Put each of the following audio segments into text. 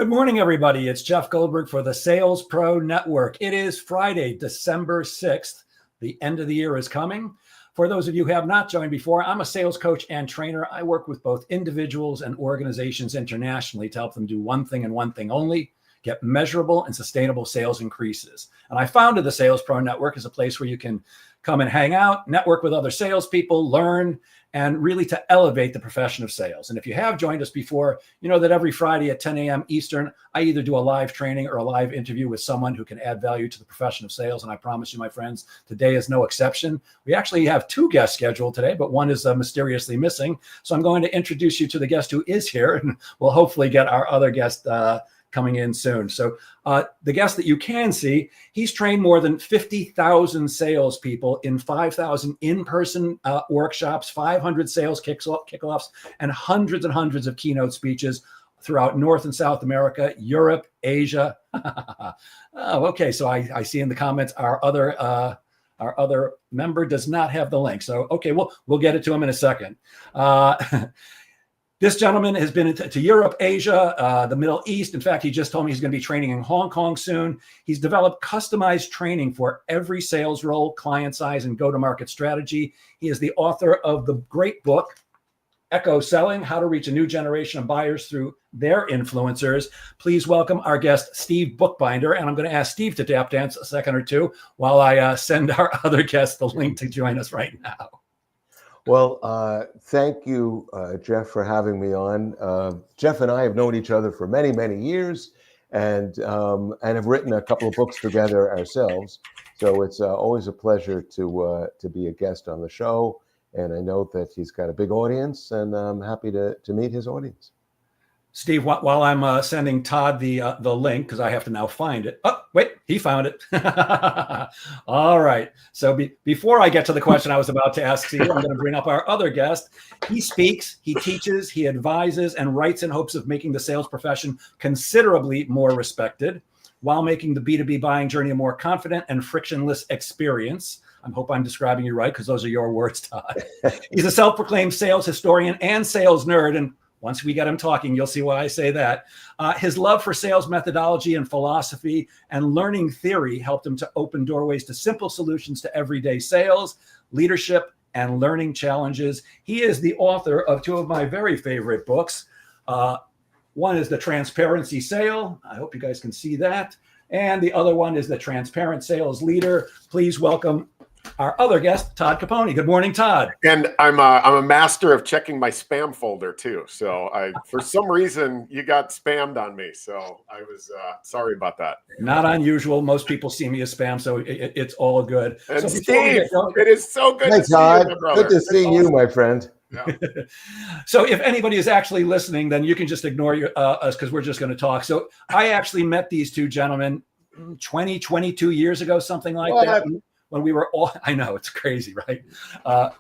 Good morning, everybody. It's Jeff Goldberg for the Sales Pro Network. It is Friday, December 6th. The end of the year is coming. For those of you who have not joined before, I'm a sales coach and trainer. I work with both individuals and organizations internationally to help them do one thing and one thing only: get measurable and sustainable sales increases. And I founded the Sales Pro Network as a place where you can come and hang out, network with other salespeople, learn, and really to elevate the profession of sales. And if you have joined us before, you know that every Friday at 10 a.m. Eastern, I either do a live training or a live interview with someone who can add value to the profession of sales. And I promise you, my friends, today is no exception. We actually have two guests scheduled today, but one is mysteriously missing. So I'm going to introduce you to the guest who is here, and we'll hopefully get our other guest coming in soon. So the guest that you can see, he's trained more than 50,000 salespeople in 5,000 in-person workshops, 500 sales kickoffs, and hundreds of keynote speeches throughout North and South America, Europe, Asia. Oh, okay, so I see in the comments our other member does not have the link. So okay, we'll get it to him in a second. This gentleman has been to Europe, Asia, the Middle East. In fact, he just told me he's going to be training in Hong Kong soon. He's developed customized training for every sales role, client size, and go-to-market strategy. He is the author of the great book, Echo Selling: How to Reach a New Generation of Buyers Through Their Influencers. Please welcome our guest, Steve Bookbinder. And I'm going to ask Steve to tap dance a second or two while I send our other guest the link to join us right now. Well, thank you, Jeff, for having me on. Jeff and I have known each other for many, many years, and have written a couple of books together ourselves. So it's always a pleasure to be a guest on the show. And I know that he's got a big audience, and I'm happy to meet his audience. Steve, while I'm sending Todd the link, because I have to now find it. Oh, wait, he found it. All right. So before I get to the question I was about to ask Steve, I'm going to bring up our other guest. He speaks, he teaches, he advises, and writes in hopes of making the sales profession considerably more respected, while making the B2B buying journey a more confident and frictionless experience. I hope I'm describing you right, because those are your words, Todd. He's a self-proclaimed sales historian and sales nerd, and once we get him talking, you'll see why I say that. His love for sales methodology and philosophy and learning theory helped him to open doorways to simple solutions to everyday sales, leadership, and learning challenges. He is the author of two of my very favorite books. One is The Transparency Sale. I hope you guys can see that. And the other one is The Transparent Sales Leader. Please welcome our other guest, Todd Caponi. Good morning, Todd. And I'm a master of checking my spam folder too. So for some reason, you got spammed on me. So I was sorry about that. Not unusual. Most people see me as spam, so it's all good. And so Steve, it is so good to Todd. see you, my brother. Good to see you, my friend. Yeah. So if anybody is actually listening, then you can just ignore us, because we're just going to talk. So I actually met these two gentlemen 22 years ago, something like that. When we were all, I know it's crazy, right?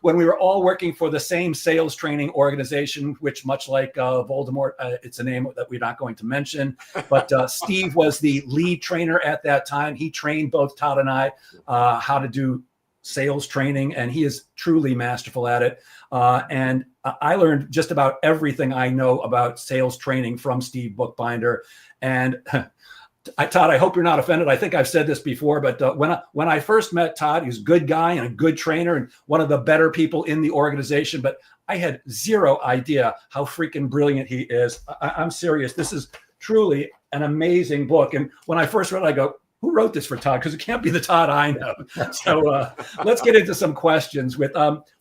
When we were all working for the same sales training organization, which much like Voldemort, it's a name that we're not going to mention. But Steve was the lead trainer at that time. He trained both Todd and I how to do sales training, and he is truly masterful at it. And I learned just about everything I know about sales training from Steve Bookbinder. And Todd, I hope you're not offended. I think I've said this before, but when I first met Todd, he was a good guy and a good trainer and one of the better people in the organization. But I had zero idea how freaking brilliant he is. I'm serious. This is truly an amazing book. And when I first read it, I go, who wrote this for Todd? Because it can't be the Todd I know. So let's get into some questions. With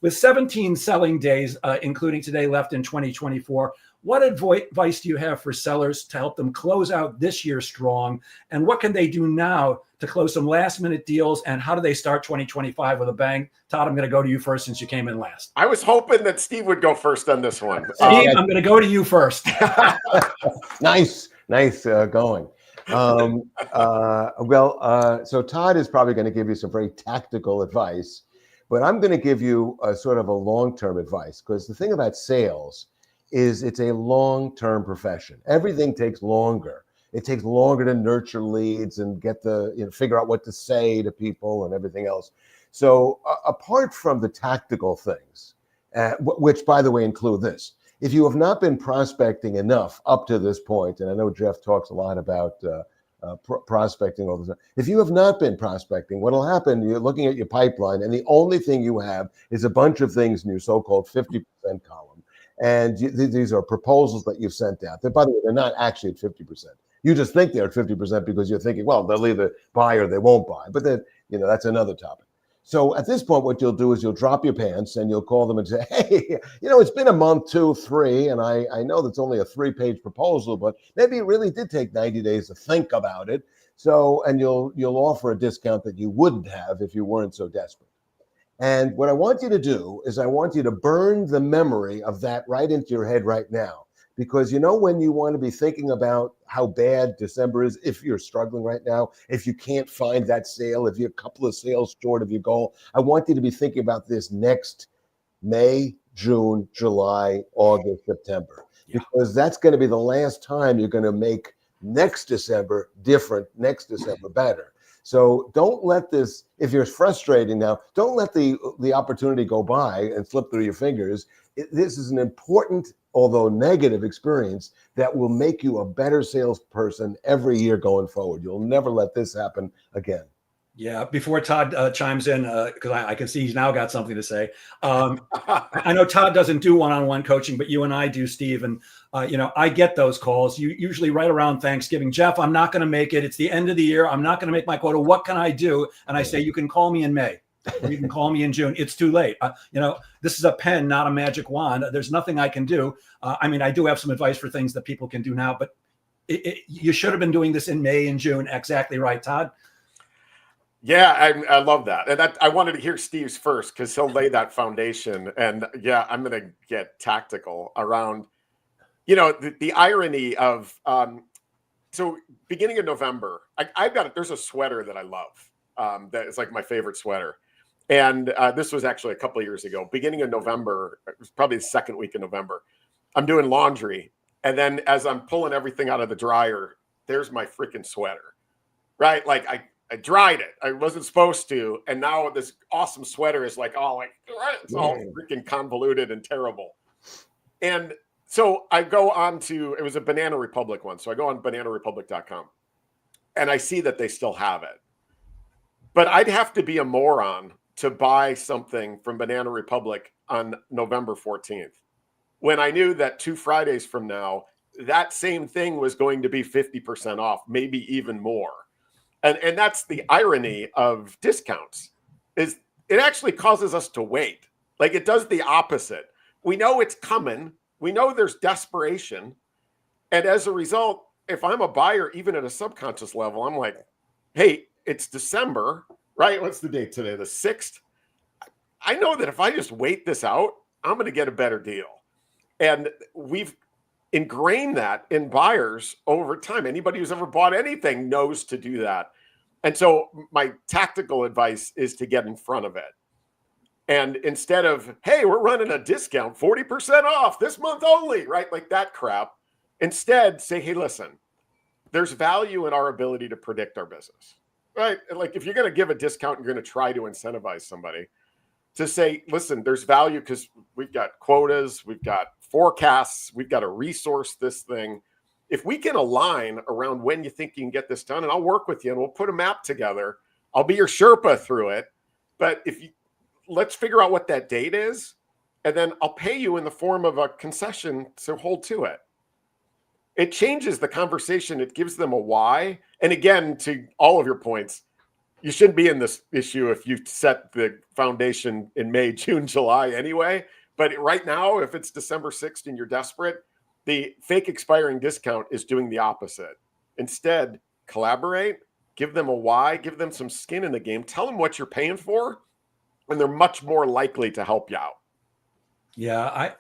17 selling days, including today, left in 2024, what advice do you have for sellers to help them close out this year strong? And what can they do now to close some last minute deals? And how do they start 2025 with a bang? Todd, I'm going to go to you first since you came in last. I was hoping that Steve would go first on this one. Steve, I'm going to go to you first. Nice going. So Todd is probably going to give you some very tactical advice, but I'm going to give you a sort of a long-term advice, because the thing about sales is it's a long-term profession. Everything takes longer. It takes longer to nurture leads and get figure out what to say to people and everything else. So apart from the tactical things, which by the way include this, if you have not been prospecting enough up to this point, and I know Jeff talks a lot about prospecting all the time. If you have not been prospecting, what will happen, you're looking at your pipeline, and the only thing you have is a bunch of things in your so-called 50% column. And these are proposals that you've sent out. By the way, they're not actually at 50%. You just think they're at 50% because you're thinking, well, they'll either buy or they won't buy. But then, that's another topic. So at this point, what you'll do is you'll drop your pants and you'll call them and say, hey, it's been a month, 2, 3, and I know that's only a 3-page proposal, but maybe it really did take 90 days to think about it. So, and you'll offer a discount that you wouldn't have if you weren't so desperate. And what I want you to do is I want you to burn the memory of that right into your head right now. Because when you want to be thinking about how bad December is, if you're struggling right now, if you can't find that sale, if you're a couple of sales short of your goal, I want you to be thinking about this next May, June, July, August, September. Yeah. Because that's going to be the last time you're going to make next December different, next December better. So don't let this, if you're frustrating now, don't let the opportunity go by and slip through your fingers. This is an important, although negative, experience that will make you a better salesperson every year going forward. You'll never let this happen again. Yeah. Before Todd chimes in, because I can see he's now got something to say. I know Todd doesn't do one-on-one coaching, but you and I do, Steve. And, I get those calls. You usually right around Thanksgiving. Jeff, I'm not going to make it. It's the end of the year. I'm not going to make my quota. What can I do? And I say, you can call me in May. Or you can call me in June. It's too late. This is a pen, not a magic wand. There's nothing I can do. I do have some advice for things that people can do now, but you should have been doing this in May and June. Exactly right, Todd. Yeah, I love that. And I wanted to hear Steve's first because he'll lay that foundation. And yeah, I'm going to get tactical around, the irony of, so beginning of November, there's a sweater that I love. That is like my favorite sweater. And this was actually a couple of years ago, beginning of November, it was probably the second week of November. I'm doing laundry. And then as I'm pulling everything out of the dryer, there's my freaking sweater, right? Like I dried it. I wasn't supposed to. And now this awesome sweater is like, it's all freaking convoluted and terrible. And so I go on to, it was a Banana Republic one. So I go on bananarepublic.com and I see that they still have it. But I'd have to be a moron to buy something from Banana Republic on November 14th when I knew that 2 Fridays from now, that same thing was going to be 50% off, maybe even more. And that's the irony of discounts, is it actually causes us to wait. Like it does the opposite. We know it's coming. We know there's desperation. And as a result, if I'm a buyer, even at a subconscious level, I'm like, hey, it's December, right? What's the date today? The 6th. I know that if I just wait this out, I'm going to get a better deal. And we've ingrained that in buyers over time. Anybody who's ever bought anything knows to do that. And so my tactical advice is to get in front of it. And instead of, hey, we're running a discount, 40% off this month only, right? Like that crap. Instead, say, hey, listen, there's value in our ability to predict our business. Right? Like if you're going to give a discount, you're going to try to incentivize somebody to say, listen, there's value because we've got quotas, we've got forecasts, we've got to resource this thing. If we can align around when you think you can get this done, and I'll work with you and we'll put a map together. I'll be your Sherpa through it. But let's figure out what that date is, and then I'll pay you in the form of a concession to hold to it. It changes the conversation. It gives them a why. And again, to all of your points, you shouldn't be in this issue if you set the foundation in May, June, July anyway. But right now, if it's December 6th and you're desperate, the fake expiring discount is doing the opposite. Instead, collaborate, give them a why, give them some skin in the game, tell them what you're paying for, and they're much more likely to help you out. Yeah,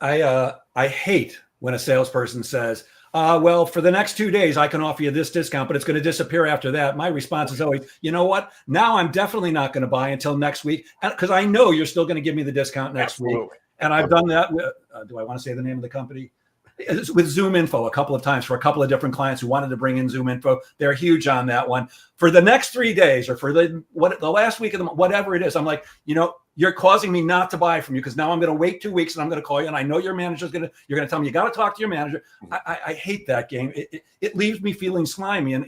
I hate when a salesperson says, well, for the next 2 days, I can offer you this discount, but it's going to disappear after that. My response is always, you know what? Now I'm definitely not going to buy until next week because I know you're still going to give me the discount next week. And I've done that with, do I want to say the name of the company? It's with Zoom Info a couple of times for a couple of different clients who wanted to bring in Zoom Info. They're huge on that one. For the next 3 days or for the last week of the month, whatever it is, I'm like, you're causing me not to buy from you because now I'm going to wait 2 weeks and I'm going to call you and I know your manager's you're going to tell me you got to talk to your manager. I hate that game. It leaves me feeling slimy. And,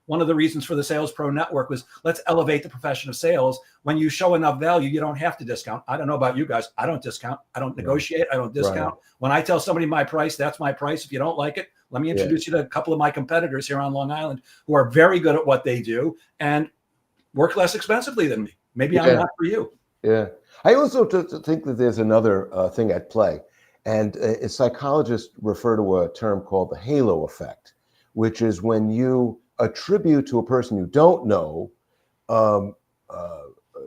one of the reasons for the Sales Pro Network was let's elevate the profession of sales. When you show enough value, you don't have to discount. I don't know about you guys. I don't discount. I don't negotiate. I don't discount. Right. When I tell somebody my price, that's my price. If you don't like it, let me introduce you to a couple of my competitors here on Long Island who are very good at what they do and work less expensively than me. Maybe I'm not for you. Yeah. I also think that there's another thing at play. And psychologists refer to a term called the halo effect, which is when you attribute to a person you don't know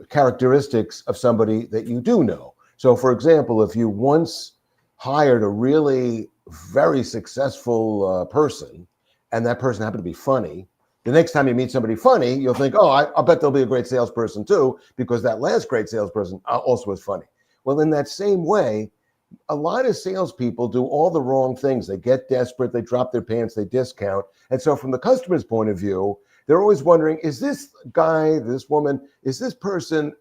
characteristics of somebody that you do know. So, for example, if you once hired a really very successful person and that person happened to be funny, the next time you meet somebody funny, you'll think, oh, I bet they'll be a great salesperson too, because that last great salesperson also was funny. Well, in that same way, a lot of salespeople do all the wrong things. They get desperate, they drop their pants, they discount. And so from the customer's point of view, they're always wondering, is this guy, this woman, is this person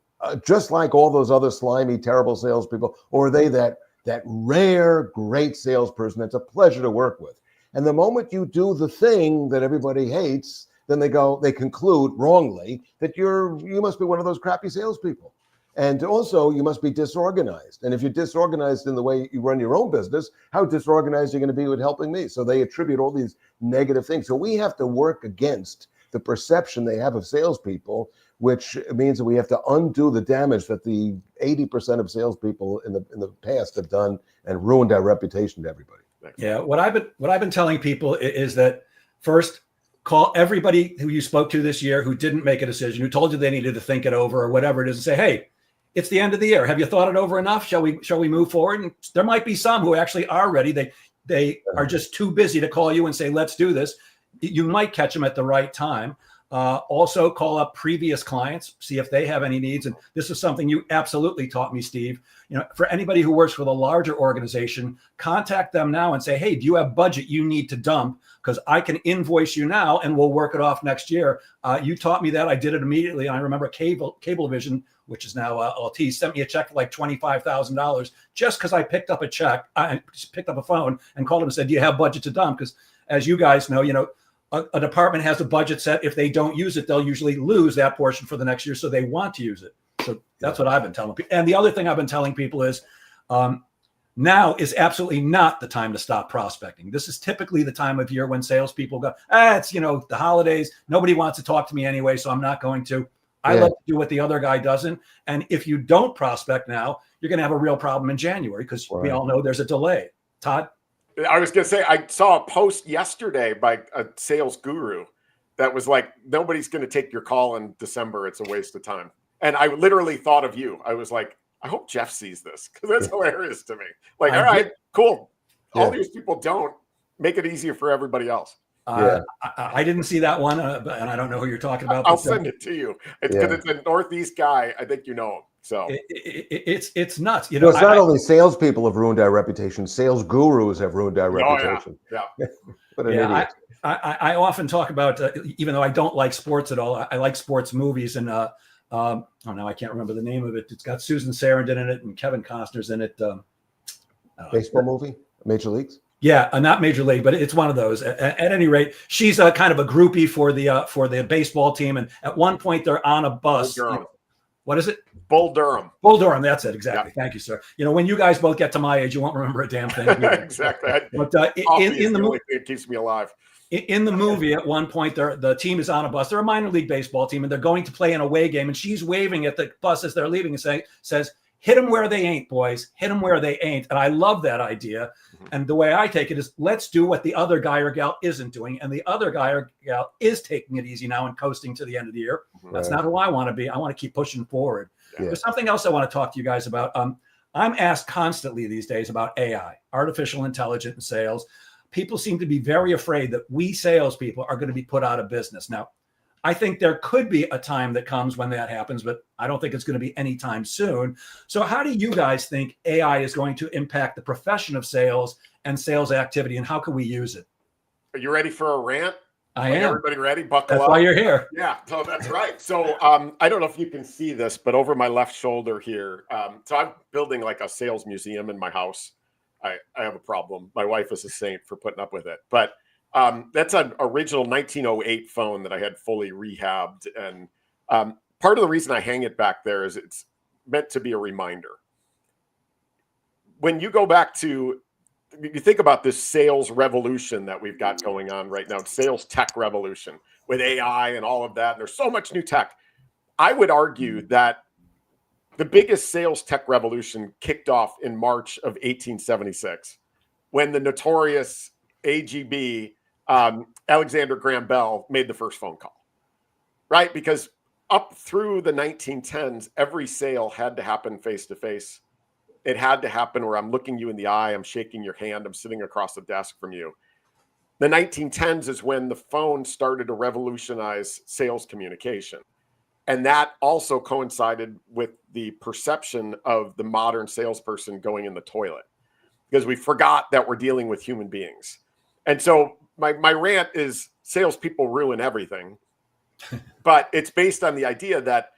just like all those other slimy, terrible salespeople? Or are they that rare, great salesperson that's a pleasure to work with? And the moment you do the thing that everybody hates, then they conclude wrongly that you must be one of those crappy salespeople. And also, you must be disorganized. And if you're disorganized in the way you run your own business, how disorganized are you going to be with helping me? So they attribute all these negative things. So we have to work against the perception they have of salespeople, which means that we have to undo the damage that the 80% of salespeople in the past have done and ruined our reputation to everybody. Yeah, what I've been telling people is that first, call everybody who you spoke to this year who didn't make a decision, who told you they needed to think it over or whatever it is, and say, hey, it's the end of the year. Have you thought it over enough? Shall we move forward? And there might be some who actually are ready. They are just too busy to call you and say, let's do this. You might catch them at the right time. Also call up previous clients, see if they have any needs. And this is something you absolutely taught me, Steve. For anybody who works with a larger organization, contact them now and say, hey, do you have budget you need to dump? Because I can invoice you now and we'll work it off next year. You taught me that. I did it immediately. And I remember Cablevision, which is now LT, sent me a check for like $25,000 just because I picked up a phone and called them and said, do you have budget to dump? Because as you guys know, a department has a budget set. If they don't use it, they'll usually lose that portion for the next year. So they want to use it. So that's what I've been telling people. And the other thing I've been telling people is now is absolutely not the time to stop prospecting. This is typically the time of year when salespeople go, it's, the holidays. Nobody wants to talk to me anyway, so I'm not going to. I like to do what the other guy doesn't. And if you don't prospect now, you're going to have a real problem in January because we all know there's a delay. Todd? I was going to say, I saw a post yesterday by a sales guru that was like, nobody's going to take your call in December. It's a waste of time. And I literally thought of you. I was like, I hope Jeff sees this because that's hilarious to me. Like, all right, cool. All these people don't. Make it easier for everybody else. I didn't see that one, and I don't know who you're talking about. I'll send it to you. It's because it's a Northeast guy. I think you know him. So it's nuts. It's not only salespeople have ruined our reputation; sales gurus have ruined our reputation. What an idiot! I often talk about, even though I don't like sports at all, I like sports movies, and now I can't remember the name of it. It's got Susan Sarandon in it and Kevin Costner's in it. Baseball movie, Major Leagues. Yeah, not Major League, but it's one of those. At any rate, she's kind of a groupie for the baseball team, and at one point they're on a bus. What is it? Bull Durham. Bull Durham. That's it. Exactly. Yeah. Thank you, sir. When you guys both get to my age, you won't remember a damn thing. Exactly. But in the movie, it keeps me alive. In the movie, at one point, the team is on a bus. They're a minor league baseball team, and they're going to play an away game. And she's waving at the bus as they're leaving and says, hit them where they ain't, boys. Hit them where they ain't. And I love that idea. And the way I take it is, let's do what the other guy or gal isn't doing. And the other guy or gal is taking it easy now and coasting to the end of the year. That's not who I want to be. I want to keep pushing forward. There's something else I want to talk to you guys about. I'm asked constantly these days about AI, artificial intelligence in sales. People seem to be very afraid that we salespeople are going to be put out of business. Now, I think there could be a time that comes when that happens, but I don't think it's going to be anytime soon. So how do you guys think AI is going to impact the profession of sales and sales activity, and how can we use it? Are you ready for a rant? I Like, am. everybody ready? Buckle That's up. why you're here. Yeah, so that's right. So I don't know if you can see this, but over my left shoulder here, so I'm building like a sales museum in my house. I have a problem. My wife is a saint for putting up with it. But that's an original 1908 phone that I had fully rehabbed. And part of the reason I hang it back there is it's meant to be a reminder. When you go back to, you think about this sales revolution that we've got going on right now, sales tech revolution with AI and all of that. And there's so much new tech. I would argue that the biggest sales tech revolution kicked off in March of 1876 when the notorious AGB, Alexander Graham Bell, made the first phone call, right? Because up through the 1910s, every sale had to happen face to face. It had to happen where I'm looking you in the eye, I'm shaking your hand, I'm sitting across the desk from you. The 1910s is when the phone started to revolutionize sales communication. And that also coincided with the perception of the modern salesperson going in the toilet, because we forgot that we're dealing with human beings. And so my rant is salespeople ruin everything. But it's based on the idea that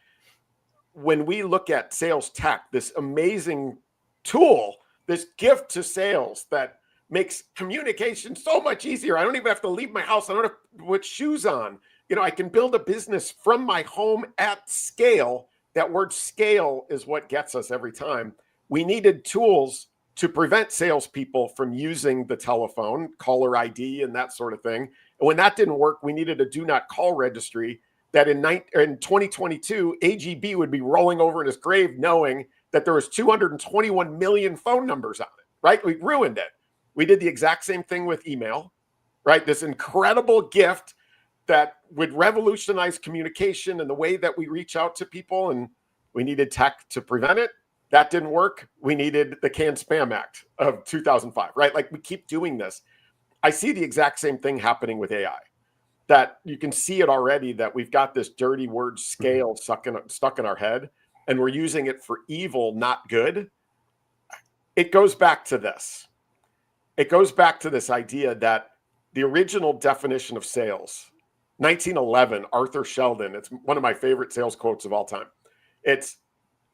when we look at sales tech, this amazing tool, this gift to sales that makes communication so much easier. I don't even have to leave my house. I don't have to put shoes on. You know, I can build a business from my home at scale. That word scale is what gets us every time. We needed tools to prevent salespeople from using the telephone, caller ID, and that sort of thing. And when that didn't work, we needed a do not call registry that in 2022, AGB would be rolling over in his grave knowing that there was 221 million phone numbers on it, right? We ruined it. We did the exact same thing with email, right? This incredible gift that would revolutionize communication and the way that we reach out to people, and we needed tech to prevent it. That didn't work. We needed the Canned Spam Act of 2005, right? Like, we keep doing this. I see the exact same thing happening with AI. That you can see it already, that we've got this dirty word scale stuck in our head, and we're using it for evil, not good. It goes back to this. It goes back to this idea that the original definition of sales, 1911, Arthur Sheldon, it's one of my favorite sales quotes of all time. It's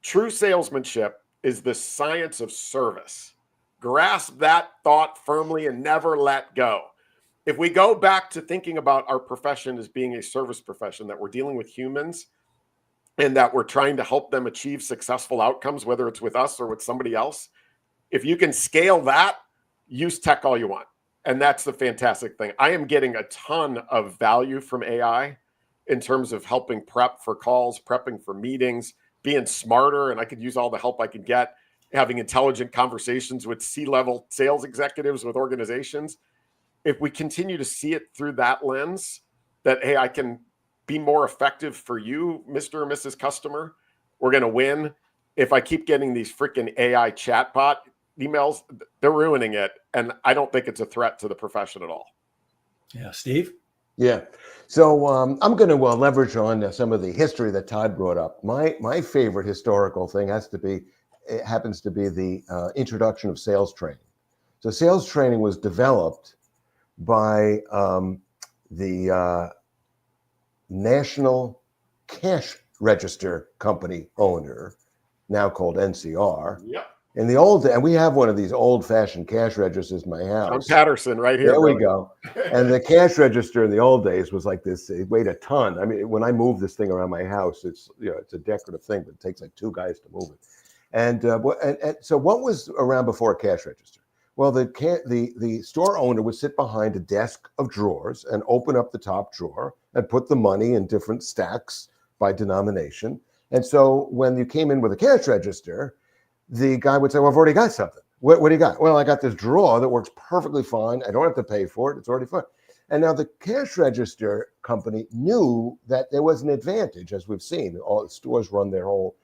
true salesmanship is the science of service. Grasp that thought firmly and never let go. If we go back to thinking about our profession as being a service profession, that we're dealing with humans and that we're trying to help them achieve successful outcomes, whether it's with us or with somebody else, if you can scale that, use tech all you want. And that's the fantastic thing. I am getting a ton of value from AI in terms of helping prep for calls, prepping for meetings, being smarter, and I could use all the help I could get, having intelligent conversations with C-level sales executives, with organizations. If we continue to see it through that lens, that, hey, I can be more effective for you, Mr. or Mrs. Customer, we're going to win. If I keep getting these freaking AI chatbot emails, they're ruining it. And I don't think it's a threat to the profession at all. Yeah, Steve? Yeah. So I'm going to leverage on some of the history that Todd brought up. My favorite historical thing happens to be the introduction of sales training. So sales training was developed by the National Cash Register Company owner, now called NCR. Yep. In the old, and we have one of these old-fashioned cash registers in my house. John Patterson, right here. There we go. And the cash register in the old days was like this. It weighed a ton. I mean, when I move this thing around my house, it's a decorative thing, but it takes like two guys to move it. And so, what was around before a cash register? Well, the store owner would sit behind a desk of drawers and open up the top drawer and put the money in different stacks by denomination. And so, when you came in with a cash register, the guy would say, well, I've already got something. What do you got? Well, I got this drawer that works perfectly fine. I don't have to pay for it. It's already fine. And now the cash register company knew that there was an advantage, as we've seen. All the stores run their whole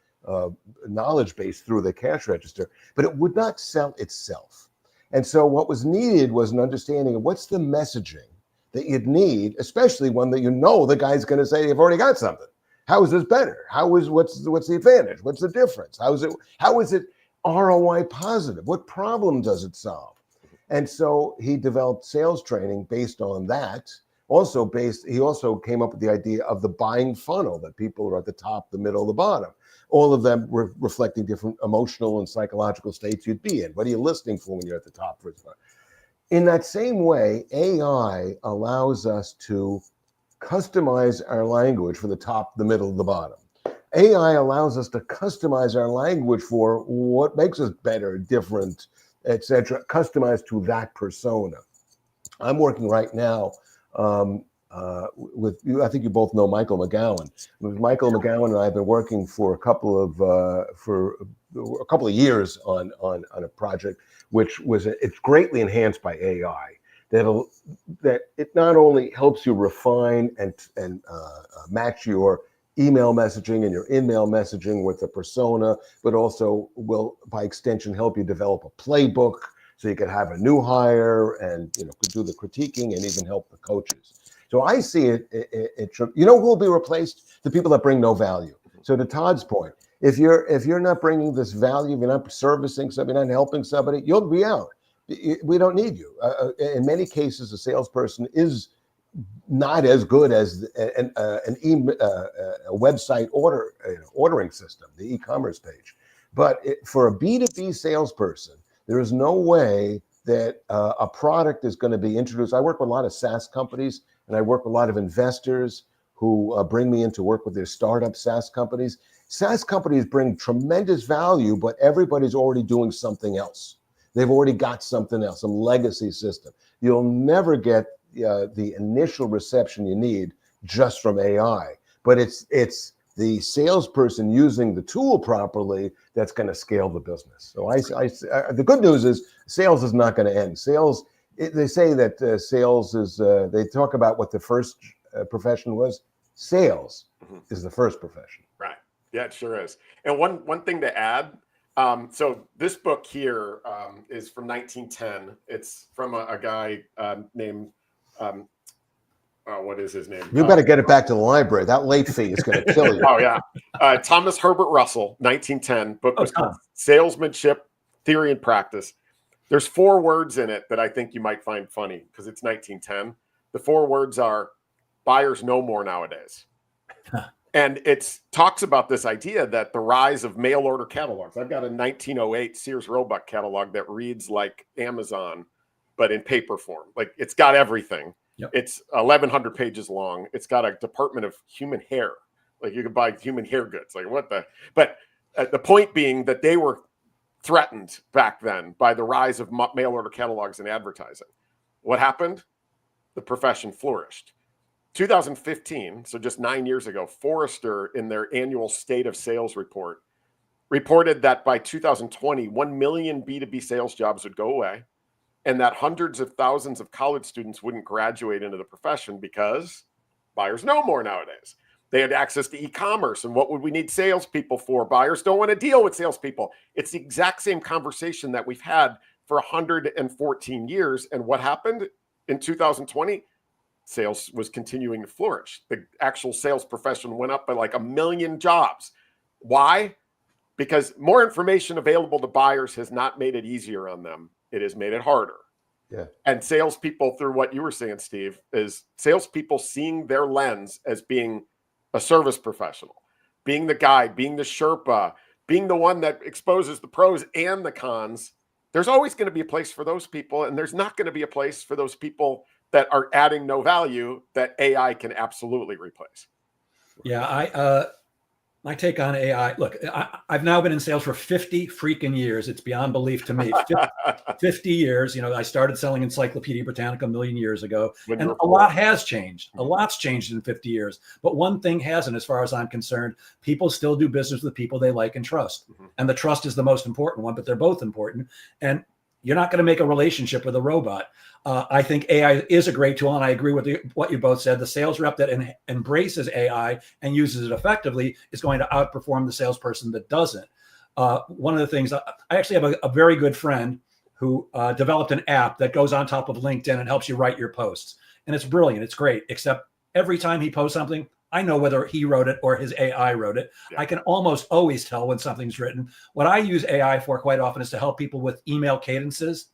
knowledge base through the cash register, but it would not sell itself. And so what was needed was an understanding of what's the messaging that you'd need, especially one that the guy's going to say, you've already got something. How is this better? What's the advantage? What's the difference? How is it ROI positive? What problem does it solve? And so he developed sales training based on that, He also came up with the idea of the buying funnel, that people are at the top, the middle, the bottom. All of them reflecting different emotional and psychological states you'd be in. What are you listening for when you're at the top? In that same way, AI allows us to customize our language for the top, the middle, the bottom. AI allows us to customize our language for what makes us better, different, etc., customized to that persona. I'm working right now with you. I think you both know Michael McGowan. With Michael McGowan and I have been working for a couple of years on a project it's greatly enhanced by AI. That it not only helps you refine and match your email messaging and your in-mail messaging with the persona, but also will, by extension, help you develop a playbook so you can have a new hire and could do the critiquing and even help the coaches. So I see it should, who will be replaced? The people that bring no value. So to Todd's point, if you're not bringing this value, if you're not servicing somebody, not helping somebody, you'll be out. We don't need you. In many cases, a salesperson is not as good as a website ordering system, the e-commerce page. But for a B2B salesperson, there is no way that a product is going to be introduced. I work with a lot of SaaS companies, and I work with a lot of investors who bring me in to work with their startup SaaS companies. SaaS companies bring tremendous value, but everybody's already doing something else. They've already got something else, some legacy system. You'll never get the initial reception you need just from AI, but it's the salesperson using the tool properly that's going to scale the business. So the good news is sales is not going to end. Sales, they say that sales is, they talk about what the first profession was. Sales is the first profession. Right. Yeah, it sure is. And one thing to add, so this book here is from 1910. It's from a guy named, what is his name? You better get it back to the library. That late fee is going to kill you. Oh, yeah. Thomas Herbert Russell, 1910. Book was called Salesmanship, Theory and Practice. There's 4 words in it that I think you might find funny because it's 1910. The 4 words are buyers know more nowadays. And it talks about this idea that the rise of mail order catalogs. I've got a 1908 Sears Roebuck catalog that reads like Amazon, but in paper form. Like it's got everything. Yep. It's 1,100 pages long. It's got a department of human hair. Like you can buy human hair goods. Like what the? But the point being that they were threatened back then by the rise of mail order catalogs and advertising. What happened? The profession flourished. 2015, so just 9 years ago, Forrester, in their annual State of Sales report, reported that by 2020, 1 million B2B sales jobs would go away, and that hundreds of thousands of college students wouldn't graduate into the profession because buyers know more nowadays. They had access to e-commerce, and what would we need salespeople for? Buyers don't want to deal with salespeople. It's the exact same conversation that we've had for 114 years, and what happened in 2020? Sales was continuing to flourish. The actual sales profession went up by like 1 million jobs. Why? Because more information available to buyers has not made it easier on them. It has made it harder. Yeah. And salespeople, through what you were saying, Steve, is salespeople seeing their lens as being a service professional, being the guide, being the Sherpa, being the one that exposes the pros and the cons. There's always going to be a place for those people, and there's not going to be a place for those people that are adding no value that AI can absolutely replace. Yeah, my take on AI, look, I've now been in sales for 50 freaking years. It's beyond belief to me. 50 years. I started selling Encyclopedia Britannica 1 million years ago. And a lot has changed. A lot's changed in 50 years. But one thing hasn't, as far as I'm concerned. People still do business with people they like and trust. And the trust is the most important one, but they're both important. And you're not going to make a relationship with a robot. I think AI is a great tool, and I agree with what you both said. The sales rep that embraces AI and uses it effectively is going to outperform the salesperson that doesn't. One of the things, I actually have a very good friend who developed an app that goes on top of LinkedIn and helps you write your posts. And it's brilliant. It's great, except every time he posts something, I know whether he wrote it or his AI wrote it. Yeah. I can almost always tell when something's written. What I use AI for quite often is to help people with email cadences.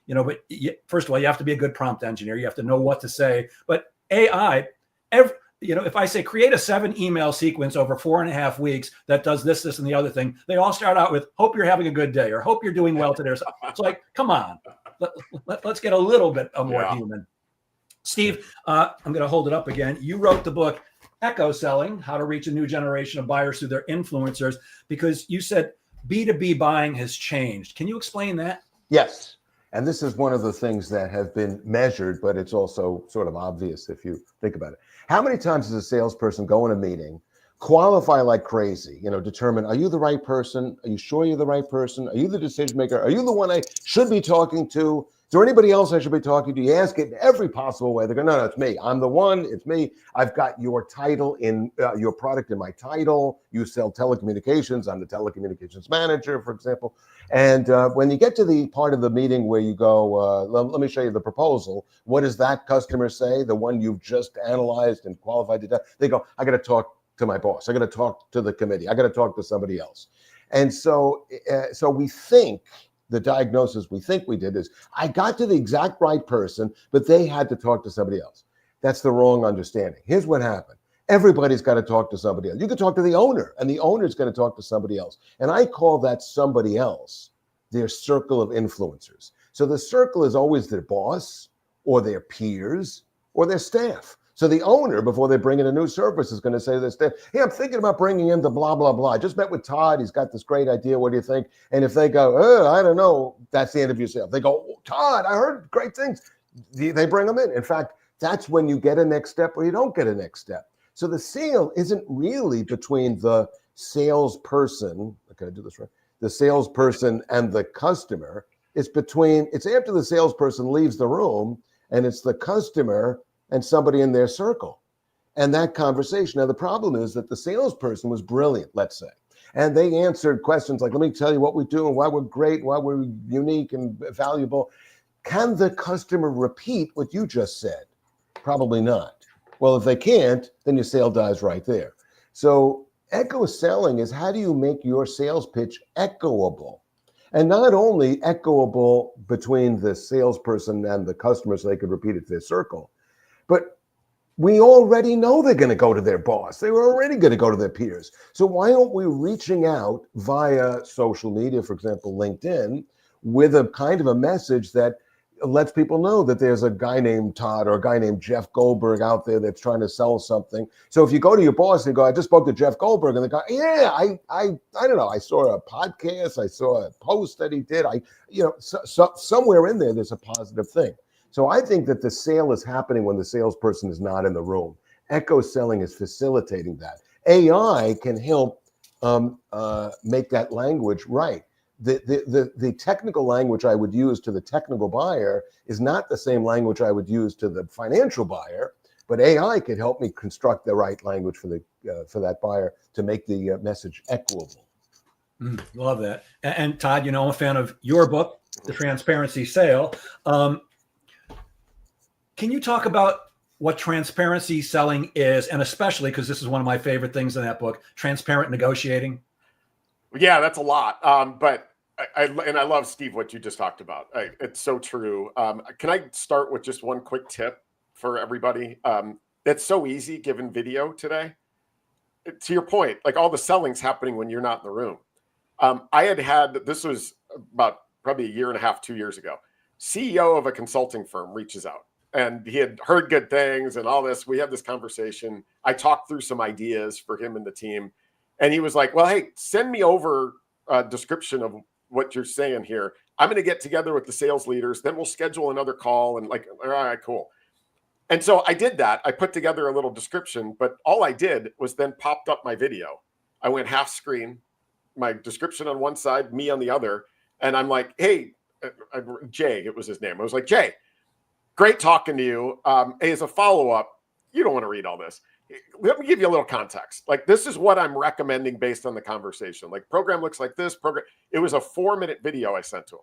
But first of all, you have to be a good prompt engineer. You have to know what to say. But AI, if I say create a 7 email sequence over 4.5 weeks that does this, and the other thing, they all start out with hope you're having a good day or hope you're doing well today. It's like, come on, let's get a little bit more human. Steve, I'm going to hold it up again. You wrote the book Echo Selling: How to Reach a New Generation of Buyers Through Their Influencers, because you said B2B buying has changed. Can you explain that? Yes. And this is one of the things that have been measured, but it's also sort of obvious if you think about it. How many times does a salesperson go in a meeting, qualify like crazy, determine, are you the right person? Are you sure you're the right person? Are you the decision maker? Are you the one I should be talking to? Is there anybody else I should be talking to? You ask it in every possible way. They go, no, it's me. I'm the one. It's me. I've got your title in your product in my title. You sell telecommunications. I'm the telecommunications manager, for example. And when you get to the part of the meeting where you go, let me show you the proposal. What does that customer say? The one you've just analyzed and qualified to do? They go, I got to talk to my boss. I got to talk to the committee. I got to talk to somebody else. And so we think, the diagnosis we think we did is, I got to the exact right person, but they had to talk to somebody else. That's the wrong understanding. Here's what happened. Everybody's got to talk to somebody else. You can talk to the owner, and the owner's going to talk to somebody else. And I call that somebody else their circle of influencers. So the circle is always their boss or their peers or their staff. So the owner, before they bring in a new service, is going to say to their staff, hey, I'm thinking about bringing in the blah, blah, blah. I just met with Todd. He's got this great idea. What do you think? And if they go, I don't know, that's the end of your sale. They go, Todd, I heard great things. They bring them in. In fact, that's when you get a next step or you don't get a next step. So the sale isn't really between the salesperson. Okay, I do this right. The salesperson and the customer. It's after the salesperson leaves the room, and it's the customer and somebody in their circle. And that conversation. Now, the problem is that the salesperson was brilliant, let's say. And they answered questions like, let me tell you what we do and why we're great, why we're unique and valuable. Can the customer repeat what you just said? Probably not. Well, if they can't, then your sale dies right there. So echo selling is, how do you make your sales pitch echoable? And not only echoable between the salesperson and the customer so they could repeat it to their circle, but we already know they're going to go to their boss. They were already going to go to their peers. So why aren't we reaching out via social media, for example, LinkedIn, with a kind of a message that lets people know that there's a guy named Todd or a guy named Jeff Goldberg out there that's trying to sell something. So if you go to your boss and go, I just spoke to Jeff Goldberg, and they go, yeah, I don't know, I saw a podcast, I saw a post that he did. Somewhere in there's a positive thing. So I think that the sale is happening when the salesperson is not in the room. Echo selling is facilitating that. AI can help make that language right. The technical language I would use to the technical buyer is not the same language I would use to the financial buyer, but AI could help me construct the right language for that buyer to make the message equable. Love that. And Todd, I'm a fan of your book, The Transparency Sale. Can you talk about what transparency selling is, and especially, because this is one of my favorite things in that book, transparent negotiating? Yeah, that's a lot. But I love, Steve, what you just talked about. It's so true. Can I start with just one quick tip for everybody? That's so easy given video today. To your point, like all the selling's happening when you're not in the room. This was about probably a year and a half, 2 years ago. CEO of a consulting firm reaches out, and he had heard good things and all this. We had this conversation. I talked through some ideas for him and the team. And he was like, well, hey, send me over a description of what you're saying here. I'm going to get together with the sales leaders. Then we'll schedule another call. And like, all right, cool. And so I did that. I put together a little description, but all I did was then popped up my video. I went half screen, my description on one side, me on the other. And I'm like, hey, Jay, it was his name. I was like, Jay, great talking to you. Hey, as a follow-up, you don't want to read all this. Let me give you a little context. Like, this is what I'm recommending based on the conversation. Like, program looks like this. It was a 4-minute video I sent to him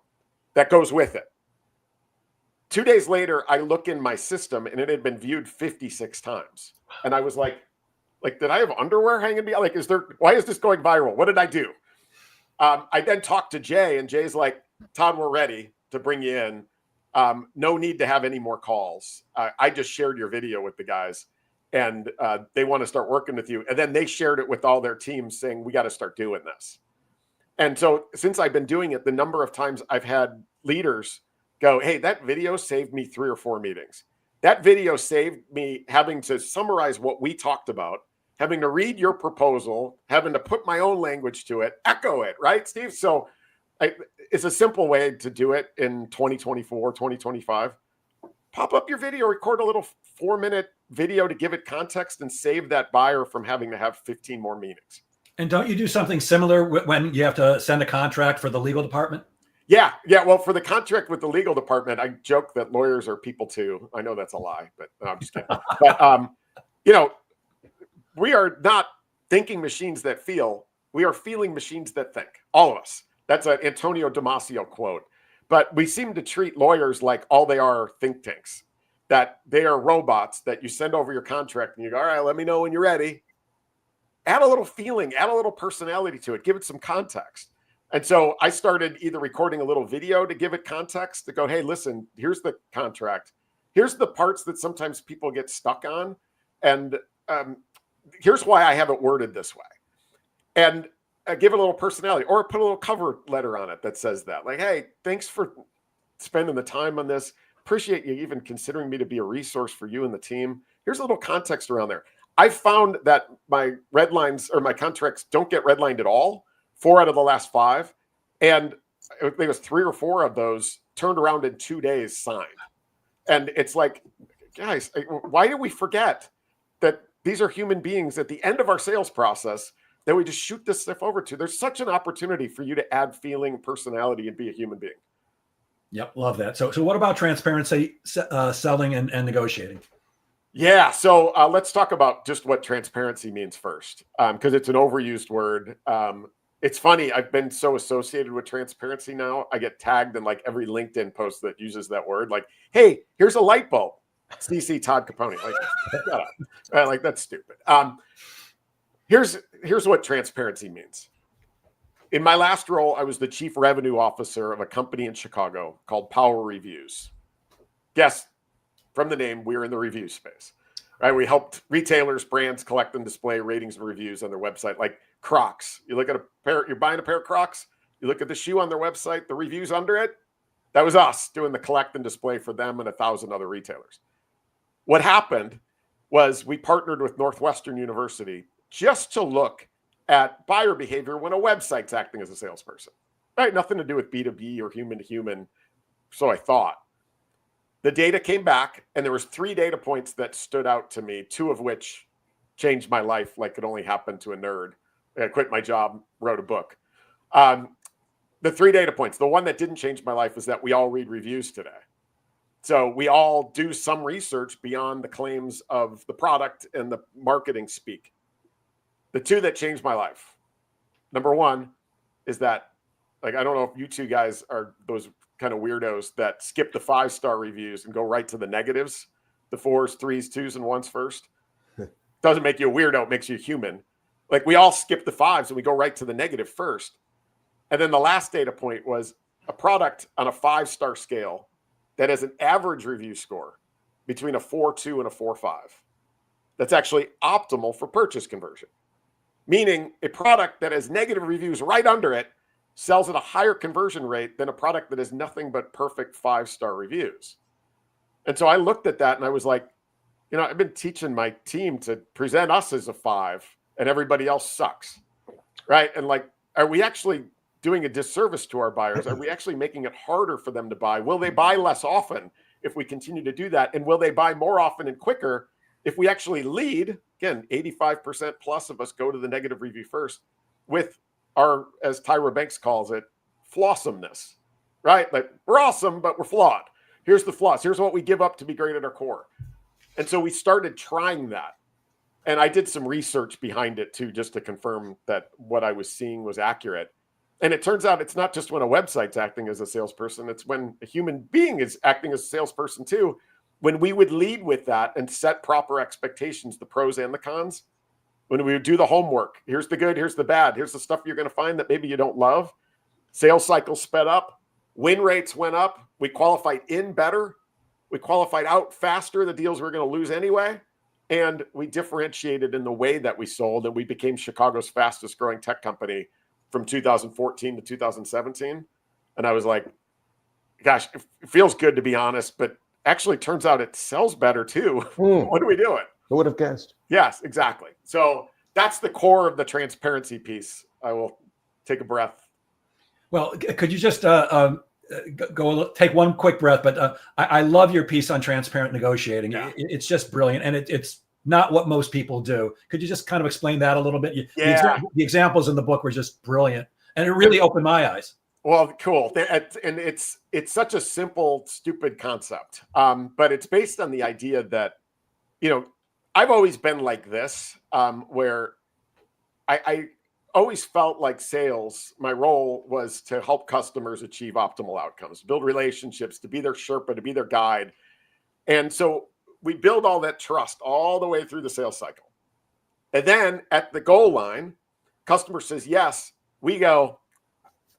that goes with it. 2 days later, I look in my system and it had been viewed 56 times. And I was like, did I have underwear hanging me? Like, why is this going viral? What did I do? I then talked to Jay, and Jay's like, Todd, we're ready to bring you in. no need to have any more calls. I just shared your video with the guys, and they want to start working with you. And then they shared it with all their teams saying, we got to start doing this. And so since I've been doing it, the number of times I've had leaders go, hey, that video saved me 3 or 4 meetings. That video saved me having to summarize what we talked about, having to read your proposal, having to put my own language to it, echo it, right, Steve? So it's a simple way to do it in 2024, 2025. Pop up your video, record a little 4-minute video to give it context and save that buyer from having to have 15 more meetings. And don't you do something similar when you have to send a contract for the legal department? Yeah. Well, for the contract with the legal department, I joke that lawyers are people too. I know that's a lie, but no, I'm just kidding. But, we are not thinking machines that feel. We are feeling machines that think. All of us. That's an Antonio Damasio quote. But we seem to treat lawyers like all they are think tanks, that they are robots that you send over your contract and you go, all right, let me know when you're ready. Add a little feeling, add a little personality to it, give it some context. And so I started either recording a little video to give it context, to go, hey, listen, here's the contract. Here's the parts that sometimes people get stuck on. And here's why I have it worded this way. And give it a little personality, or put a little cover letter on it that says that. Like, hey, thanks for spending the time on this. Appreciate you even considering me to be a resource for you and the team. Here's a little context around there. I found that my red lines or my contracts don't get redlined at all. 4 out of the last 5. And I think it was 3 or 4 of those turned around in 2 days signed. And it's like, guys, why do we forget that these are human beings at the end of our sales process that we just shoot this stuff over to? There's such an opportunity for you to add feeling, personality, and be a human being. Yep, love that. So what about transparency, selling, and negotiating? Yeah, so let's talk about just what transparency means first, because it's an overused word. It's funny, I've been so associated with transparency now. I get tagged in like every LinkedIn post that uses that word. Like, hey, here's a light bulb. CC Todd Caponi. Like that's stupid. Here's what transparency means. In my last role, I was the chief revenue officer of a company in Chicago called Power Reviews. Guess from the name, we're in the review space, right? We helped retailers, brands collect and display ratings and reviews on their website, like Crocs. You look at a pair, you're buying a pair of Crocs, you look at the shoe on their website, the reviews under it. That was us doing the collect and display for them and 1,000 other retailers. What happened was we partnered with Northwestern University just to look at buyer behavior when a website's acting as a salesperson, right? Nothing to do with B2B or human to human. So I thought. The data came back, and there was 3 data points that stood out to me, 2 of which changed my life like it only happened to a nerd. I quit my job, wrote a book. The 3 data points, the one that didn't change my life is that we all read reviews today. So we all do some research beyond the claims of the product and the marketing speak. The 2 that changed my life. Number 1 is that, like, I don't know if you 2 guys are those kind of weirdos that skip the 5-star reviews and go right to the negatives, the 4s, 3s, 2s, and 1s first. Doesn't make you a weirdo, it makes you human. Like, we all skip the 5s and we go right to the negative first. And then the last data point was a product on a 5-star scale that has an average review score between a 4.2 and a 4.5. That's actually optimal for purchase conversion. Meaning a product that has negative reviews right under it sells at a higher conversion rate than a product that has nothing but perfect 5-star reviews. And so I looked at that and I was like, I've been teaching my team to present us as a 5 and everybody else sucks, right? And like, are we actually doing a disservice to our buyers? Are we actually making it harder for them to buy? Will they buy less often if we continue to do that? And will they buy more often and quicker if we actually lead? Again, 85% plus of us go to the negative review first with our, as Tyra Banks calls it, flawsomeness, right? Like, we're awesome, but we're flawed. Here's the flaws. Here's what we give up to be great at our core. And so we started trying that. And I did some research behind it too, just to confirm that what I was seeing was accurate. And it turns out it's not just when a website's acting as a salesperson, it's when a human being is acting as a salesperson too. When we would lead with that and set proper expectations, the pros and the cons, when we would do the homework, here's the good, here's the bad, here's the stuff you're going to find that maybe you don't love, sales cycles sped up, Win rates went up. We qualified in better. We qualified out faster the deals we were going to lose anyway. And we differentiated in the way that we sold, and we became Chicago's fastest growing tech company from 2014 to 2017. And I was like, gosh, it feels good to be honest, but actually turns out it sells better too. What are we doing? Who would have guessed? Yes, exactly. So that's the core of the transparency piece. I will take a breath. Well, could you just take one quick breath? But I love your piece on transparent negotiating. Yeah. It's just brilliant, and it's not what most people do. Could you just kind of explain that a little bit? The examples in the book were just brilliant, and it really opened my eyes. Well, cool. And it's such a simple, stupid concept, but it's based on the idea that, I've always been like this, where I always felt like sales, my role was to help customers achieve optimal outcomes, build relationships, to be their Sherpa, to be their guide. And so we build all that trust all the way through the sales cycle. And then at the goal line, customer says, yes, we go,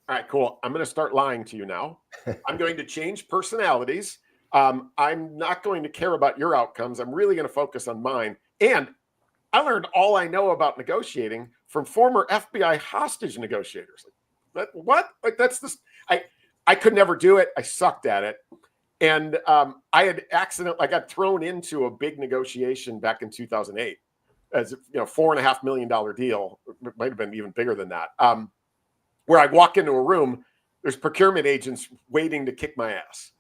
all right, cool. I'm going to start lying to you now. I'm going to change personalities. I'm not going to care about your outcomes. I'm really going to focus on mine. And I learned all I know about negotiating from former FBI hostage negotiators. What? Like that's this. I could never do it. I sucked at it. And I got thrown into a big negotiation back in 2008 as $4.5 million deal. It might have been even bigger than that. Where I walk into a room, there's procurement agents waiting to kick my ass.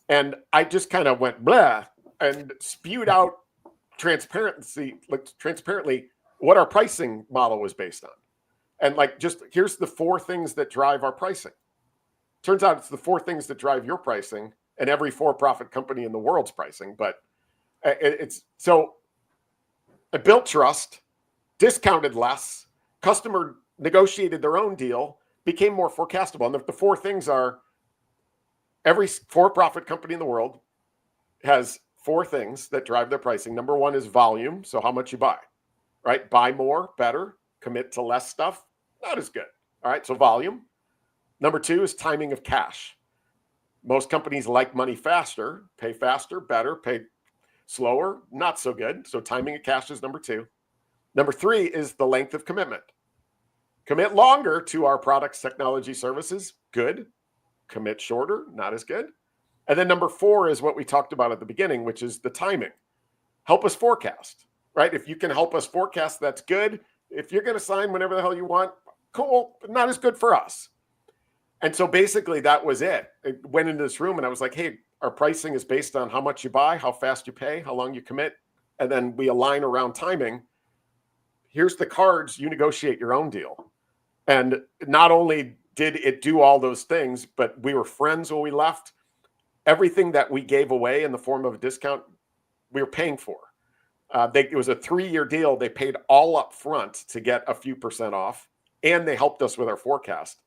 And I just kind of went blah and spewed out transparently what our pricing model was based on. And here's the 4 things that drive our pricing. Turns out it's the 4 things that drive your pricing and every for-profit company in the world's pricing. But so I built trust, discounted less, customer negotiated their own deal, became more forecastable. And the 4 things are every for-profit company in the world has 4 things that drive their pricing. Number 1 is volume. So how much you buy, right? Buy more, better. Commit to less stuff, not as good. All right. So volume. Number 2 is timing of cash. Most companies like money faster, pay faster, better, pay slower, not so good. So timing of cash is number 2. Number 3 is the length of commitment. Commit longer to our products, technology, services, good. Commit shorter, not as good. And then number 4 is what we talked about at the beginning, which is the timing. Help us forecast, right? If you can help us forecast, that's good. If you're going to sign whenever the hell you want, cool, but not as good for us. And so basically that was it. I went into this room and I was like, hey, our pricing is based on how much you buy, how fast you pay, how long you commit. And then we align around timing. Here's the cards, you negotiate your own deal. And not only did it do all those things, but we were friends when we left. Everything that we gave away in the form of a discount, we were paying for. It was a 3-year deal. They paid all up front to get a few % off, and they helped us with our forecast.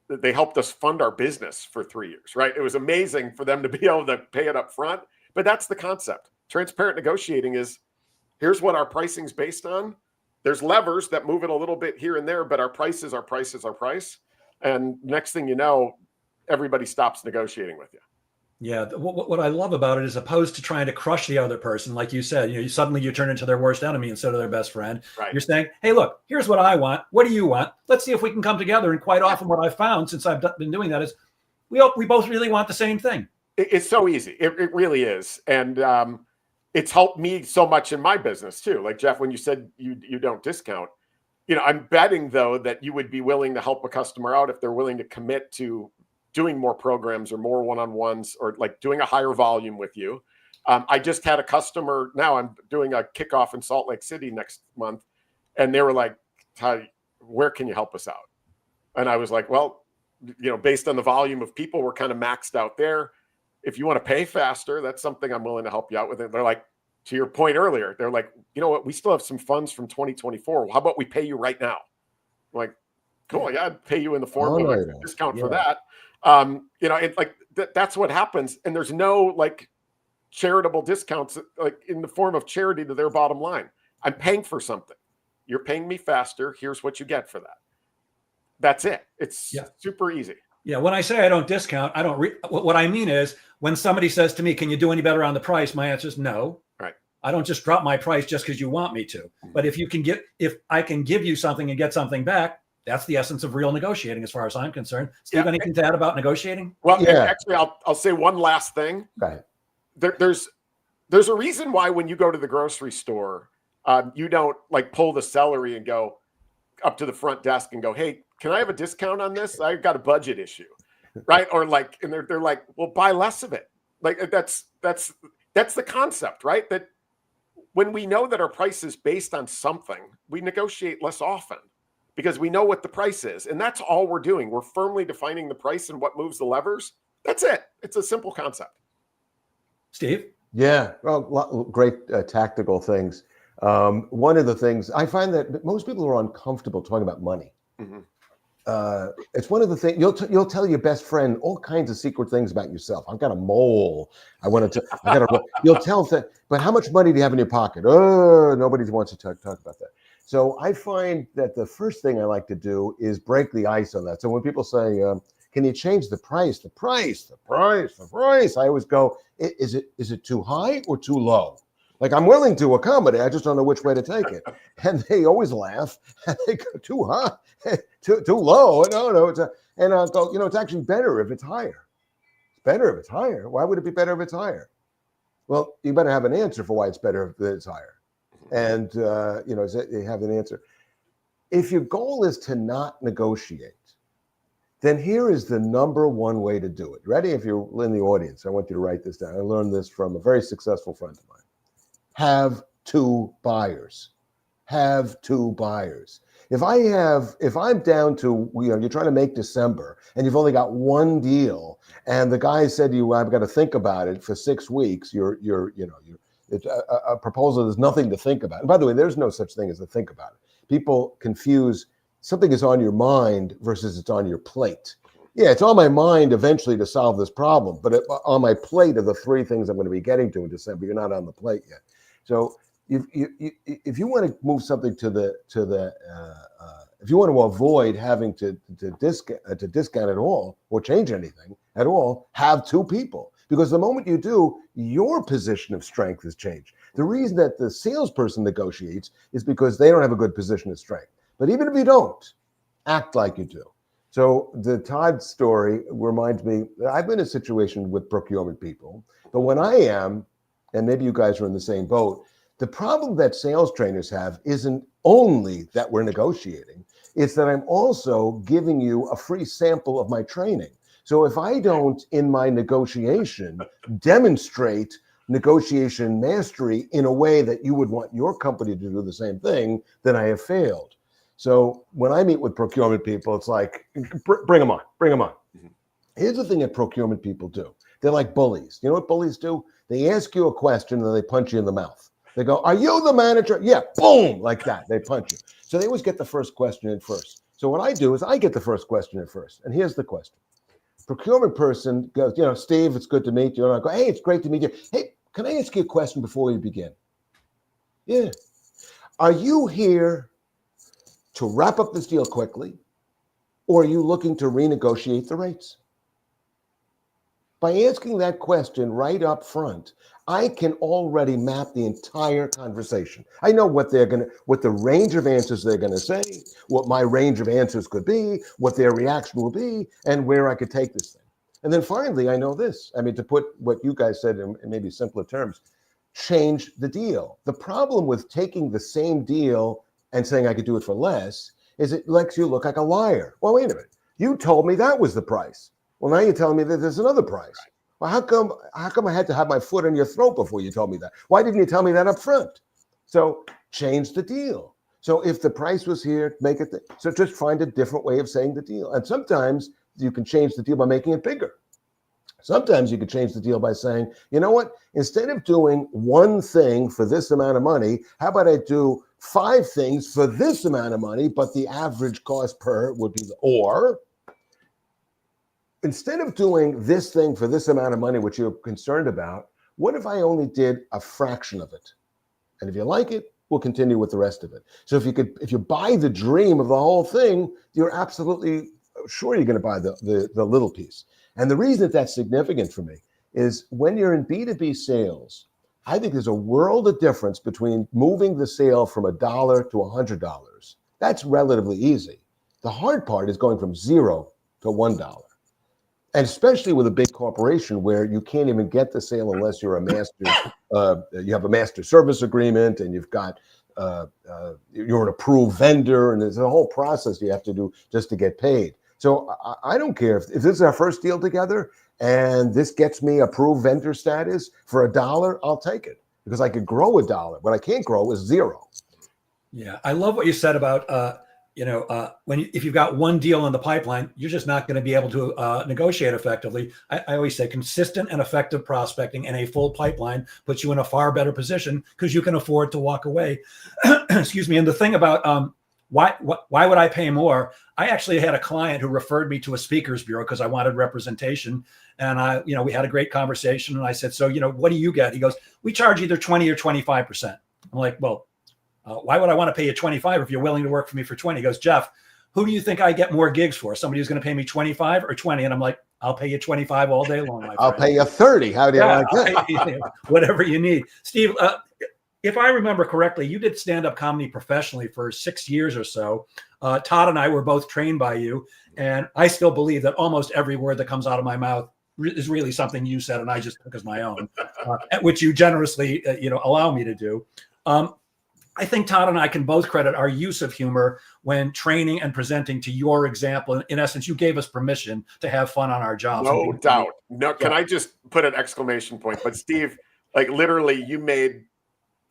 They helped us fund our business for 3 years, right? It was amazing for them to be able to pay it up front, but that's the concept. Transparent negotiating is, here's what our pricing's based on. There's levers that move it a little bit here and there, but our price is our price is our price. And next thing you know, everybody stops negotiating with you. Yeah. What I love about it is, opposed to trying to crush the other person, like you said, suddenly you turn into their worst enemy instead of their best friend. Right. You're saying, hey, look, here's what I want. What do you want? Let's see if we can come together. And quite often what I've found since I've been doing that is we both really want the same thing. It's so easy. It really is. And it's helped me so much in my business too. Like Jeff, when you said you don't discount, I'm betting though that you would be willing to help a customer out if they're willing to commit to doing more programs or more one-on-ones or like doing a higher volume with you. I just had a customer, now I'm doing a kickoff in Salt Lake City next month. And they were like, Todd, where can you help us out? And I was like, well, based on the volume of people, we're kind of maxed out there. If you want to pay faster, that's something I'm willing to help you out with. And they're like, to your point earlier, they're like, you know what? We still have some funds from 2024. How about we pay you right now? I'm like, cool. Yeah, I'd pay you in the form of a discount for that. It's like that's what happens. And there's no like charitable discounts like in the form of charity to their bottom line. I'm paying for something. You're paying me faster. Here's what you get for that. That's it. It's super easy. Yeah, when I say I don't discount, I don't. What I mean is when somebody says to me, "Can you do any better on the price?" My answer is no. Right. I don't just drop my price just because you want me to. But if I can give you something and get something back, that's the essence of real negotiating, as far as I'm concerned. Steve, anything to add about negotiating? Well, actually, I'll say one last thing. Right. There's a reason why when you go to the grocery store, you don't like pull the celery and go up to the front desk and go, "Hey, can I have a discount on this? I've got a budget issue," right? Or like, and they're like, "Well, buy less of it." Like that's the concept, right? That when we know that our price is based on something, we negotiate less often because we know what the price is, and that's all we're doing. We're firmly defining the price and what moves the levers. That's it. It's a simple concept. Steve? Yeah, well, great tactical things. One of the things I find that most people are uncomfortable talking about money. Mm-hmm. It's one of the things you'll tell your best friend all kinds of secret things about yourself. I've got a mole. You'll tell them, but how much money do you have in your pocket? Oh, nobody wants to talk about that. So I find that the first thing I like to do is break the ice on that. So when people say, "Can you change the price?" I always go, "Is it too high or too low?" Like, I'm willing to accommodate. I just don't know which way to take it. And they always laugh. And they go, "Too high, too low." No. And I'll go, it's actually better if it's higher. It's better if it's higher. Why would it be better if it's higher? Well, you better have an answer for why it's better if it's higher. And, you have an answer. If your goal is to not negotiate, then here is the number one way to do it. Ready? If you're in the audience, I want you to write this down. I learned this from a very successful friend of mine. Have two buyers. Have two buyers. If I'm down to, you're trying to make December and you've only got one deal, and the guy said to you, "I've got to think about it for 6 weeks," it's a proposal. There's nothing to think about. And by the way, there's no such thing as to think about it. People confuse something is on your mind versus it's on your plate. Yeah, it's on my mind eventually to solve this problem, but on my plate are the 3 things I'm going to be getting to in December. You're not on the plate yet. So if you want to move something if you want to avoid having to discount at all or change anything at all, have 2 people. Because the moment you do, your position of strength has changed. The reason that the salesperson negotiates is because they don't have a good position of strength. But even if you don't, act like you do. So the Todd story reminds me, I've been in a situation with procurement people, but when I am, and maybe you guys are in the same boat, the problem that sales trainers have isn't only that we're negotiating, it's that I'm also giving you a free sample of my training. So if I don't, in my negotiation, demonstrate negotiation mastery in a way that you would want your company to do the same thing, then I have failed. So when I meet with procurement people, it's like, bring them on. Mm-hmm. Here's the thing that procurement people do. They're like bullies. You know what bullies do? They ask you a question and then they punch you in the mouth. They go, "Are you the manager?" Yeah, boom, like that. They punch you. So they always get the first question in first. So what I do is I get the first question in first. And here's the question. Procurement person goes, "Steve, it's good to meet you." And I go, "Hey, it's great to meet you. Hey, can I ask you a question before we begin?" Yeah. Are you here to wrap up this deal quickly, or are you looking to renegotiate the rates? By asking that question right up front, I can already map the entire conversation. I know what the range of answers they're going to say, what my range of answers could be, what their reaction will be, and where I could take this thing. And then finally, I know this. I mean, to put what you guys said in maybe simpler terms, change the deal. The problem with taking the same deal and saying I could do it for less is it makes you look like a liar. Well, wait a minute. You told me that was the price. Well, now you're telling me that there's another price. Well, how come I had to have my foot in your throat before you told me that? Why didn't you tell me that up front? So change the deal. So if the price was here, make it. So just find a different way of saying the deal. And sometimes you can change the deal by making it bigger. Sometimes you can change the deal by saying, "You know what? Instead of doing one thing for this amount of money, how about I do 5 things for this amount of money, but the average cost per would be or instead of doing this thing for this amount of money, which you're concerned about, what if I only did a fraction of it? And if you like it, we'll continue with the rest of it." So if you buy the dream of the whole thing, you're absolutely sure you're going to buy the little piece. And the reason that that's significant for me is when you're in B2B sales, I think there's a world of difference between moving the sale from $1 to $100. That's relatively easy. The hard part is going from $0 to $1. And especially with a big corporation where you can't even get the sale unless you're a master, you have a master service agreement, and you've got you're an approved vendor, and there's a whole process you have to do just to get paid. So I don't care if this is our first deal together and this gets me approved vendor status for $1, I'll take it because I could grow $1. What I can't grow is $0. Yeah, I love what you said about if you've got one deal in the pipeline, you're just not going to be able to negotiate effectively. I always say consistent and effective prospecting and a full pipeline puts you in a far better position because you can afford to walk away. Excuse me. And the thing about why would I pay more? I actually had a client who referred me to a speakers bureau because I wanted representation. And we had a great conversation. And I said, so, what do you get? He goes, we charge either 20 or 25%. I'm like, well, why would I want to pay you 25 if you're willing to work for me for 20? He goes, Jeff, who do you think I get more gigs for? Somebody who's going to pay me 25 or 20? And I'm like, I'll pay you 25 all day long. I'll pay you 30. How do you like that? Whatever you need. Steve, if I remember correctly, you did stand-up comedy professionally for 6 years or so. Todd and I were both trained by you. And I still believe that almost every word that comes out of my mouth is really something you said and I just took as my own, which you generously, allow me to do. I think Todd and I can both credit our use of humor when training and presenting to your example. In essence, you gave us permission to have fun on our jobs. No doubt. No, can I just put an exclamation point? But Steve, like literally, you made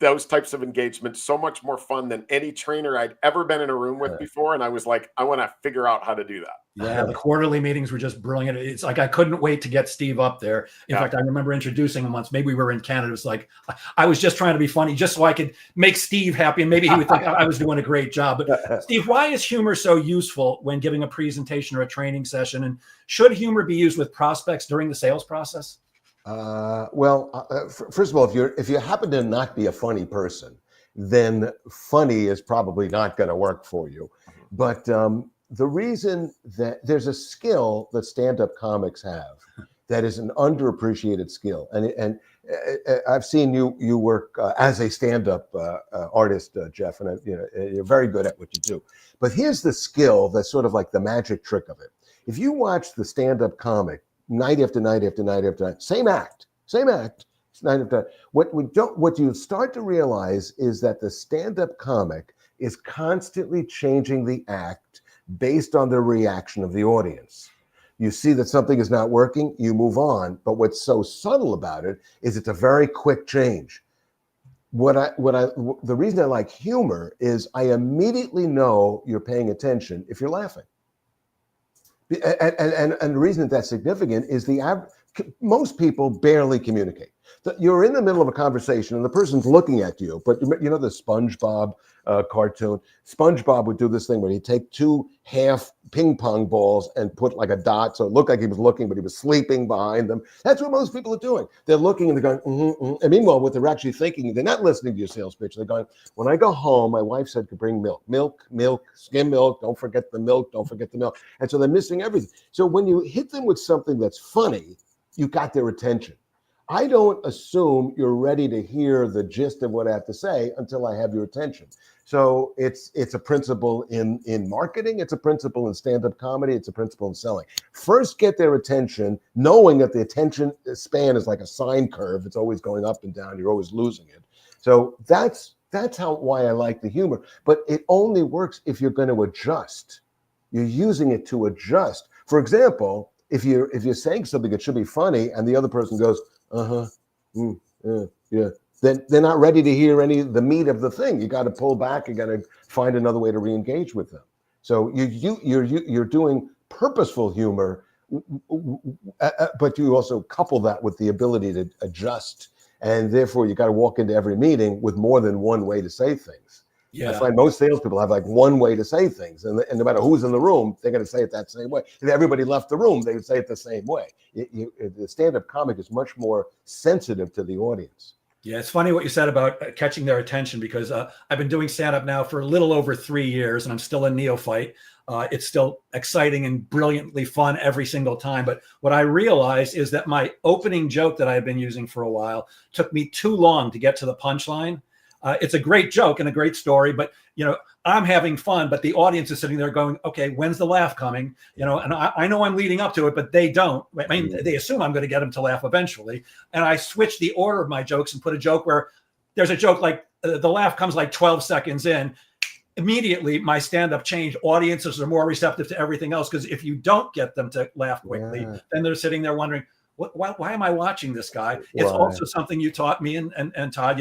those types of engagements so much more fun than any trainer I'd ever been in a room with before. And I was like, I want to figure out how to do that. Yeah, the quarterly meetings were just brilliant. It's like I couldn't wait to get Steve up there. In fact, I remember introducing him once. Maybe we were in Canada. It was like I was just trying to be funny just so I could make Steve happy. And maybe he would think I was doing a great job. But Steve, why is humor so useful when giving a presentation or a training session? And should humor be used with prospects during the sales process? First of all, if you happen to not be a funny person, then funny is probably not going to work for you. But the reason that there's a skill that stand-up comics have that is an underappreciated skill, and I've seen you work as a stand-up artist, Jeff, and you're very good at what you do. But here's the skill that's sort of like the magic trick of it. If you watch the stand-up comic night after night after night after night, same act, night after night. What you start to realize is that the stand-up comic is constantly changing the act based on the reaction of the audience. You see that something is not working, you move on. But what's so subtle about it is it's a very quick change. The reason I like humor is I immediately know you're paying attention if you're laughing. And the reason that's significant is most people barely communicate. You're in the middle of a conversation and the person's looking at you, but the SpongeBob cartoon, SpongeBob would do this thing where he'd take 2 half ping pong balls and put like a dot, so it looked like he was looking, but he was sleeping behind them. That's what most people are doing. They're looking and they're going, And meanwhile, what they're actually thinking, they're not listening to your sales pitch. They're going, when I go home, my wife said to bring milk, skim milk, don't forget the milk, don't forget the milk. And so they're missing everything. So when you hit them with something that's funny, you got their attention. I don't assume you're ready to hear the gist of what I have to say until I have your attention. So it's a principle in marketing, it's a principle in stand-up comedy, it's a principle in selling. First, get their attention, knowing that the attention span is like a sine curve. It's always going up and down. You're always losing it. So that's why I like the humor. But it only works if you're going to adjust. You're using it to adjust. For example, if you're saying something that should be funny and the other person goes, yeah, then they're not ready to hear the meat of the thing. You got to pull back. You got to find another way to re-engage with them. So you're doing purposeful humor, but you also couple that with the ability to adjust, and therefore you got to walk into every meeting with more than one way to say things. Yeah. I find most salespeople have like one way to say things, and no matter who's in the room, they're going to say it that same way. If everybody left the room, they would say it the same way. The stand-up comic is much more sensitive to the audience. Yeah, it's funny what you said about catching their attention because I've been doing stand-up now for a little over 3 years, and I'm still a neophyte. It's still exciting and brilliantly fun every single time. But what I realized is that my opening joke that I've been using for a while took me too long to get to the punchline. It's a great joke and a great story, but I'm having fun, but the audience is sitting there going, okay, when's the laugh coming? And I know I'm leading up to it, but they don't. I mean, they assume I'm going to get them to laugh eventually. And I switched the order of my jokes and put a joke where there's a joke like the laugh comes like 12 seconds in. Immediately, my stand-up changed. Audiences are more receptive to everything else, because if you don't get them to laugh quickly, then they're sitting there wondering, why am I watching this guy? It's also something you taught me and Todd,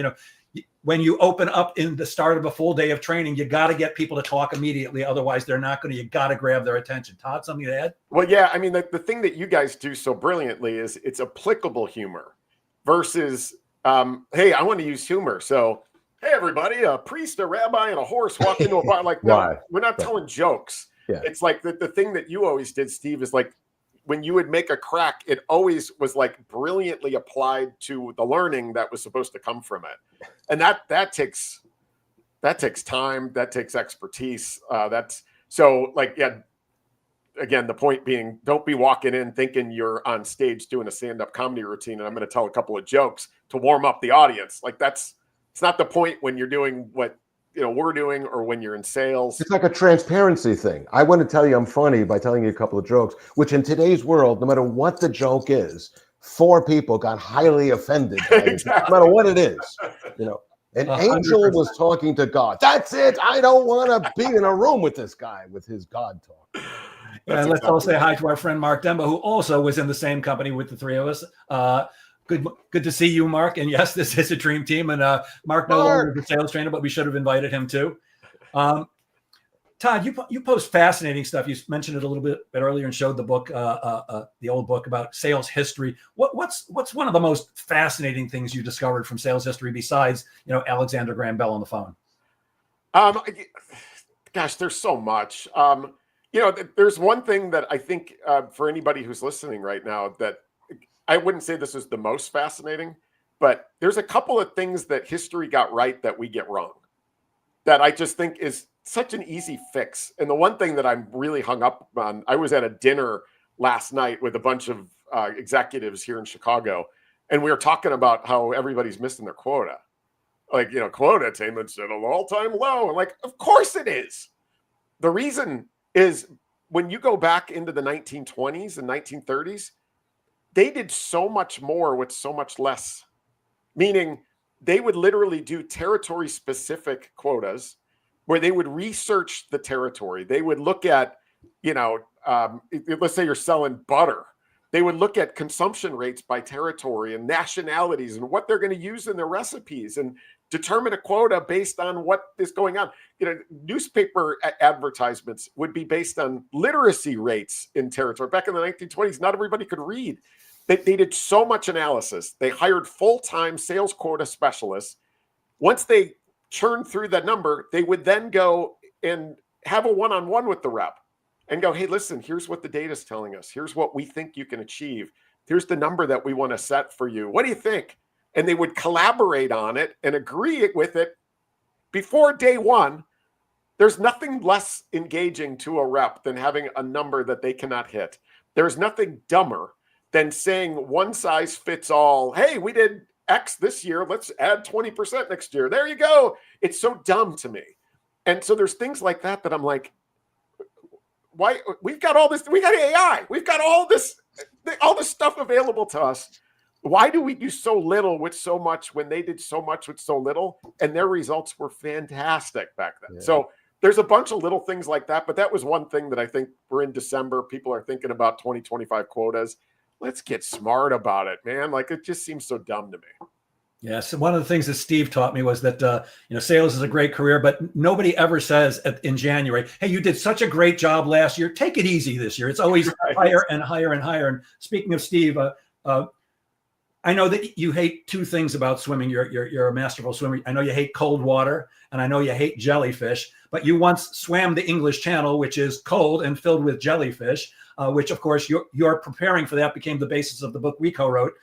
when you open up in the start of a full day of training, you got to get people to talk immediately. Otherwise, they're not going to. You got to grab their attention. Todd, something to add? Well, yeah. I mean, the thing that you guys do so brilliantly is it's applicable humor versus, hey, I want to use humor. So, hey, everybody, a priest, a rabbi, and a horse walk into a bar. Like, no, we're not telling jokes. Yeah. It's like the thing that you always did, Steve, is like when you would make a crack, it always was like brilliantly applied to the learning that was supposed to come from it. And that takes time, that takes expertise. That's so like, yeah, again, the point being, don't be walking in thinking you're on stage doing a stand-up comedy routine and I'm going to tell a couple of jokes to warm up the audience. Like it's not the point when you're doing what we're doing, or when you're in sales. It's like a transparency thing. I want to tell you I'm funny by telling you a couple of jokes, which in today's world, no matter what the joke is, 4 people got highly offended by it, no matter what it is. An angel 100%. Was talking to God. That's it. I don't want to be in a room with this guy with his God talk. And let's all say hi to our friend Mark Demba, who also was in the same company with the 3 of us. Good to see you, Mark. And yes, this is a dream team. And Mark no longer is a sales trainer, but we should have invited him too. Todd, you post fascinating stuff. You mentioned it a little bit earlier and showed the book, the old book about sales history. What's one of the most fascinating things you discovered from sales history besides Alexander Graham Bell on the phone? Gosh, there's so much. There's one thing that I think for anybody who's listening right now, that I wouldn't say this is the most fascinating, but there's a couple of things that history got right that we get wrong, that I just think is such an easy fix. And the one thing that I'm really hung up on, I was at a dinner last night with a bunch of executives here in Chicago, and we were talking about how everybody's missing their quota. Like, quota attainment's at an all-time low. And like, of course it is. The reason is when you go back into the 1920s and 1930s, they did so much more with so much less, meaning they would literally do territory specific quotas where they would research the territory. They would look at, let's say you're selling butter. They would look at consumption rates by territory and nationalities and what they're going to use in their recipes and determine a quota based on what is going on. Newspaper advertisements would be based on literacy rates in territory. Back in the 1920s, not everybody could read. They did so much analysis. They hired full-time sales quota specialists. Once they churned through that number, they would then go and have a one-on-one with the rep and go, hey, listen, here's what the data is telling us. Here's what we think you can achieve. Here's the number that we want to set for you. What do you think? And they would collaborate on it and agree with it before day one. There's nothing less engaging to a rep than having a number that they cannot hit. There's nothing dumber than saying one size fits all. Hey, we did X this year. Let's add 20% next year. There you go. It's so dumb to me. And so there's things like that I'm like, why? We've got all this. We got AI. We've got all this stuff available to us. Why do we do so little with so much when they did so much with so little? And their results were fantastic back then. Yeah. So there's a bunch of little things like that. But that was one thing that I think we're in December. People are thinking about 2025 quotas. Let's get smart about it, man. Like, it just seems so dumb to me. Yes. One of the things that Steve taught me was that, sales is a great career, but nobody ever says in January, hey, you did such a great job last year. Take it easy this year. It's always higher and higher and higher. And speaking of Steve, I know that you hate 2 things about swimming. You're a masterful swimmer. I know you hate cold water, and I know you hate jellyfish, but you once swam the English Channel, which is cold and filled with jellyfish, which, of course, you're preparing for that became the basis of the book we co-wrote,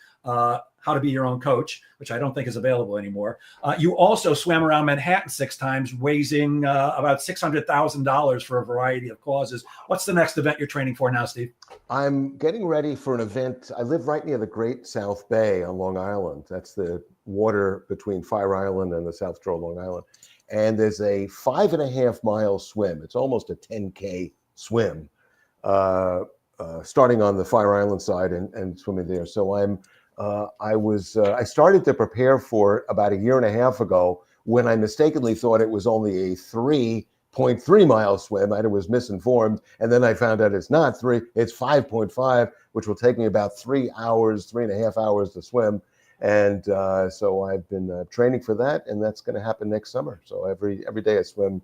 How to Be Your Own Coach, which I don't think is available anymore. You also swam around Manhattan 6 times, raising about $600,000 for a variety of causes. What's the next event you're training for now, Steve? I'm getting ready for an event. I live right near the Great South Bay on Long Island. That's the water between Fire Island and the South Shore of Long Island. And there's a 5.5-mile swim. It's almost a 10K swim, starting on the Fire Island side and swimming there. So I started to prepare for it about 1.5 years ago when I mistakenly thought it was only a 3.3-mile swim. I was misinformed. And then I found out it's not 3, it's 5.5, which will take me about 3 hours, 3.5 hours to swim. And so I've been training for that, and that's going to happen next summer. So every day I swim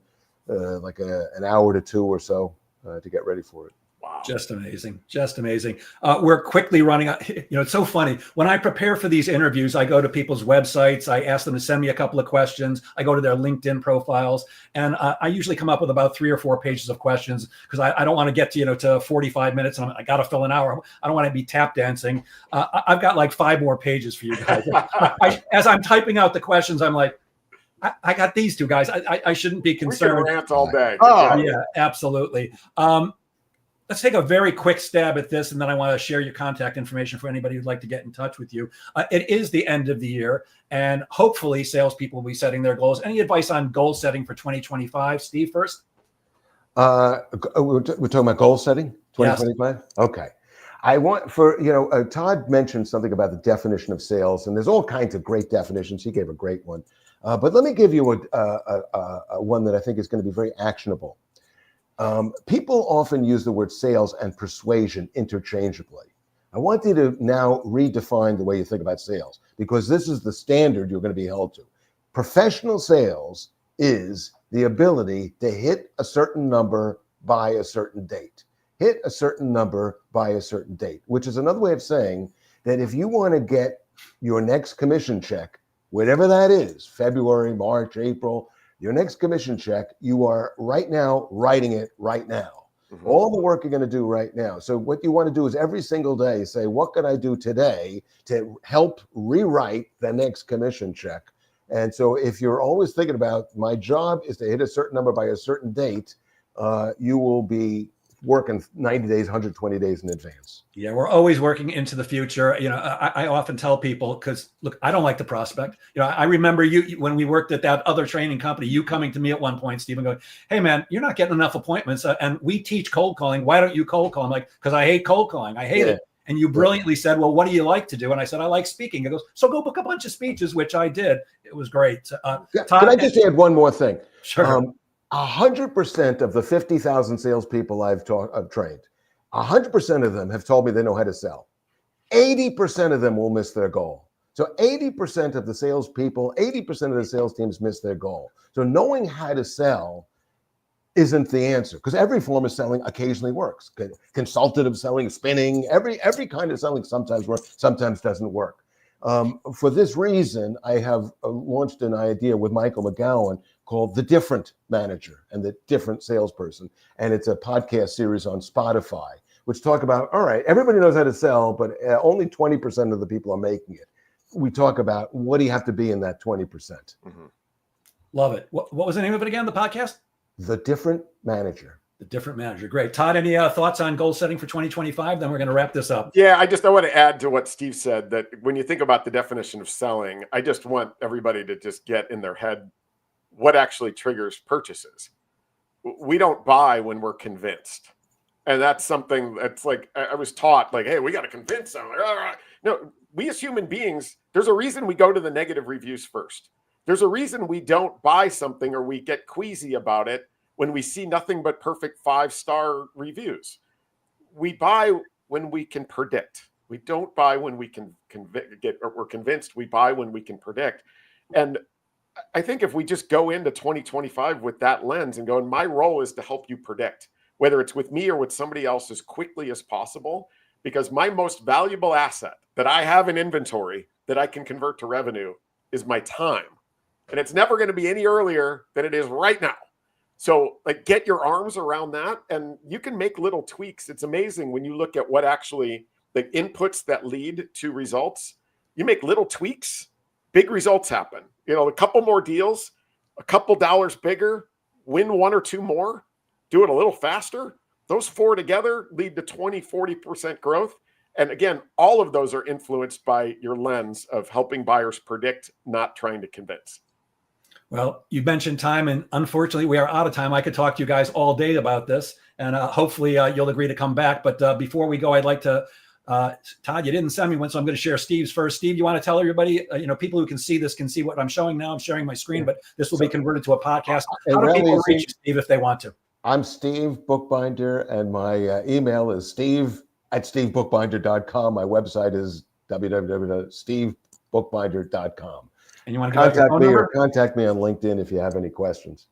like an hour to 2 or so to get ready for it. Wow. Just amazing. Just amazing. We're quickly running out. It's so funny. When I prepare for these interviews, I go to people's websites. I ask them to send me a couple of questions. I go to their LinkedIn profiles, and I usually come up with about 3 or 4 pages of questions because I don't want to get to 45 minutes and I got to fill an hour. I don't want to be tap dancing. I've got like 5 more pages for you guys. As I'm typing out the questions, I'm like, I got these 2 guys. I shouldn't be concerned. We can rant all day. Oh, yeah, absolutely. Let's take a very quick stab at this, and then I want to share your contact information for anybody who'd like to get in touch with you. It is the end of the year, and hopefully salespeople will be setting their goals. Any advice on goal setting for 2025? Steve, first? We're talking about goal setting, 2025? Yes. Okay. I want Todd mentioned something about the definition of sales, and there's all kinds of great definitions. He gave a great one. But let me give you a one that I think is going to be very actionable. People often use the word sales and persuasion interchangeably. I want you to now redefine the way you think about sales, because this is the standard you're going to be held to. Professional sales is the ability to hit a certain number by a certain date. Hit a certain number by a certain date, which is another way of saying that if you want to get your next commission check, whatever that is, February, March, April, your next commission check, you are right now writing it right now. Mm-hmm. All the work you're going to do right now. So what you want to do is every single day say, what can I do today to help rewrite the next commission check? And so if you're always thinking about my job is to hit a certain number by a certain date, you will be working 90 days, 120 days in advance. Yeah, we're always working into the future. I often tell people, because look, I don't like to prospect. I remember you when we worked at that other training company, you coming to me at one point, Stephen, going, hey man, you're not getting enough appointments. And we teach cold calling. Why don't you cold call? I'm like, because I hate cold calling. I hate it. And you brilliantly said, well, what do you like to do? And I said, I like speaking. It goes, so go book a bunch of speeches, which I did. It was great. Todd, can I just add one more thing? Sure. 100% of the 50,000 salespeople I've trained, 100% of them have told me they know how to sell. 80% of them will miss their goal. So 80% of the salespeople, 80% of the sales teams miss their goal. So knowing how to sell isn't the answer, because every form of selling occasionally works. Consultative selling, spinning, every kind of selling sometimes works, sometimes doesn't work. For this reason, I have launched an idea with Michael McGowan called The Different Manager and The Different Salesperson. And it's a podcast series on Spotify, which talk about, all right, everybody knows how to sell, but only 20% of the people are making it. We talk about what do you have to be in that 20%. Mm-hmm. Love it. What was the name of it again, the podcast? The Different Manager. The Different Manager. Great. Todd, any thoughts on goal setting for 2025? Then we're going to wrap this up. Yeah, I want to add to what Steve said, that when you think about the definition of selling, I just want everybody to just get in their head what actually triggers purchases. We don't buy when we're convinced. And that's something that's like, I was taught like, hey, we got to convince them. No, we as human beings, there's a reason we go to the negative reviews first. There's a reason we don't buy something or we get queasy about it when we see nothing but perfect 5-star reviews. We buy when we can predict. We don't buy when we can we're convinced. We buy when we can predict. And I think if we just go into 2025 with that lens and go, and my role is to help you predict, whether it's with me or with somebody else as quickly as possible, because my most valuable asset that I have in inventory that I can convert to revenue is my time. And it's never going to be any earlier than it is right now. So like, get your arms around that, and you can make little tweaks. It's amazing when you look at what actually the inputs that lead to results. you make little tweaks, big results happen. You know, a couple more deals, a couple dollars bigger, win one or two more, do it a little faster. Those four together lead to 20, 40% growth. And again, all of those are influenced by your lens of helping buyers predict, not trying to convince. Well, you mentioned time, and unfortunately we are out of time. I could talk to you guys all day about this, and hopefully you'll agree to come back. But before we go, I'd like to, Todd, you didn't send me one, so I'm going to share Steve's first. Steve, you want to tell everybody, people who can see this can see what I'm showing now. I'm sharing my screen, but this will be converted to a podcast. How do people reach you, Steve, if they want to? I'm Steve Bookbinder, and my email is steve@stevebookbinder.com. My website is www.stevebookbinder.com. And you want to give out your phone number? Contact me on LinkedIn if you have any questions.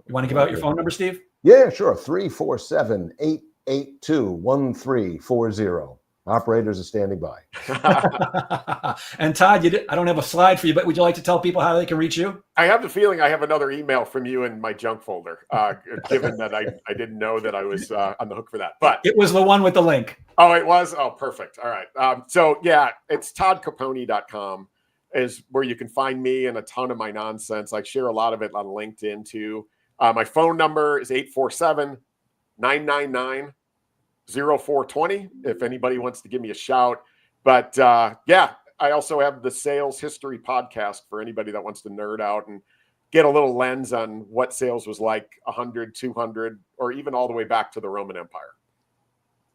You want to give out your phone number, Steve? Yeah, sure. 347-882-1340. Operators are standing by. And Todd, I don't have a slide for you, but would you like to tell people how they can reach you? I have the feeling I have another email from you in my junk folder, given that I didn't know that I was on the hook for that. But it was the one with the link. Oh, it was? Oh, perfect. All right. So yeah, it's toddcaponi.com is where you can find me and a ton of my nonsense. I share a lot of it on LinkedIn too. My phone number is 847-999-0420 if anybody wants to give me a shout. But yeah, I also have the Sales History podcast for anybody that wants to nerd out and get a little lens on what sales was like 100, 200, or even all the way back to the Roman Empire.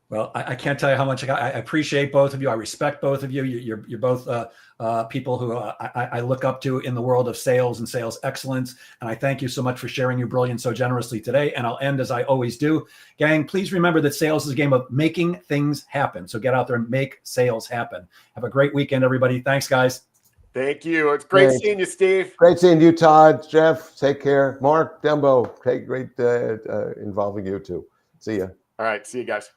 Well, I can't tell you how much I appreciate both of you. I respect both of you. You're both people who I look up to in the world of sales and sales excellence. And I thank you so much for sharing your brilliance so generously today. And I'll end as I always do. Gang, please remember that sales is a game of making things happen. So get out there and make sales happen. Have a great weekend, everybody. Thanks, guys. Thank you. It's great seeing you, Steve. Great seeing you, Todd. Jeff, take care. Mark, Dembo, great involving you too. See ya. All right. See you guys.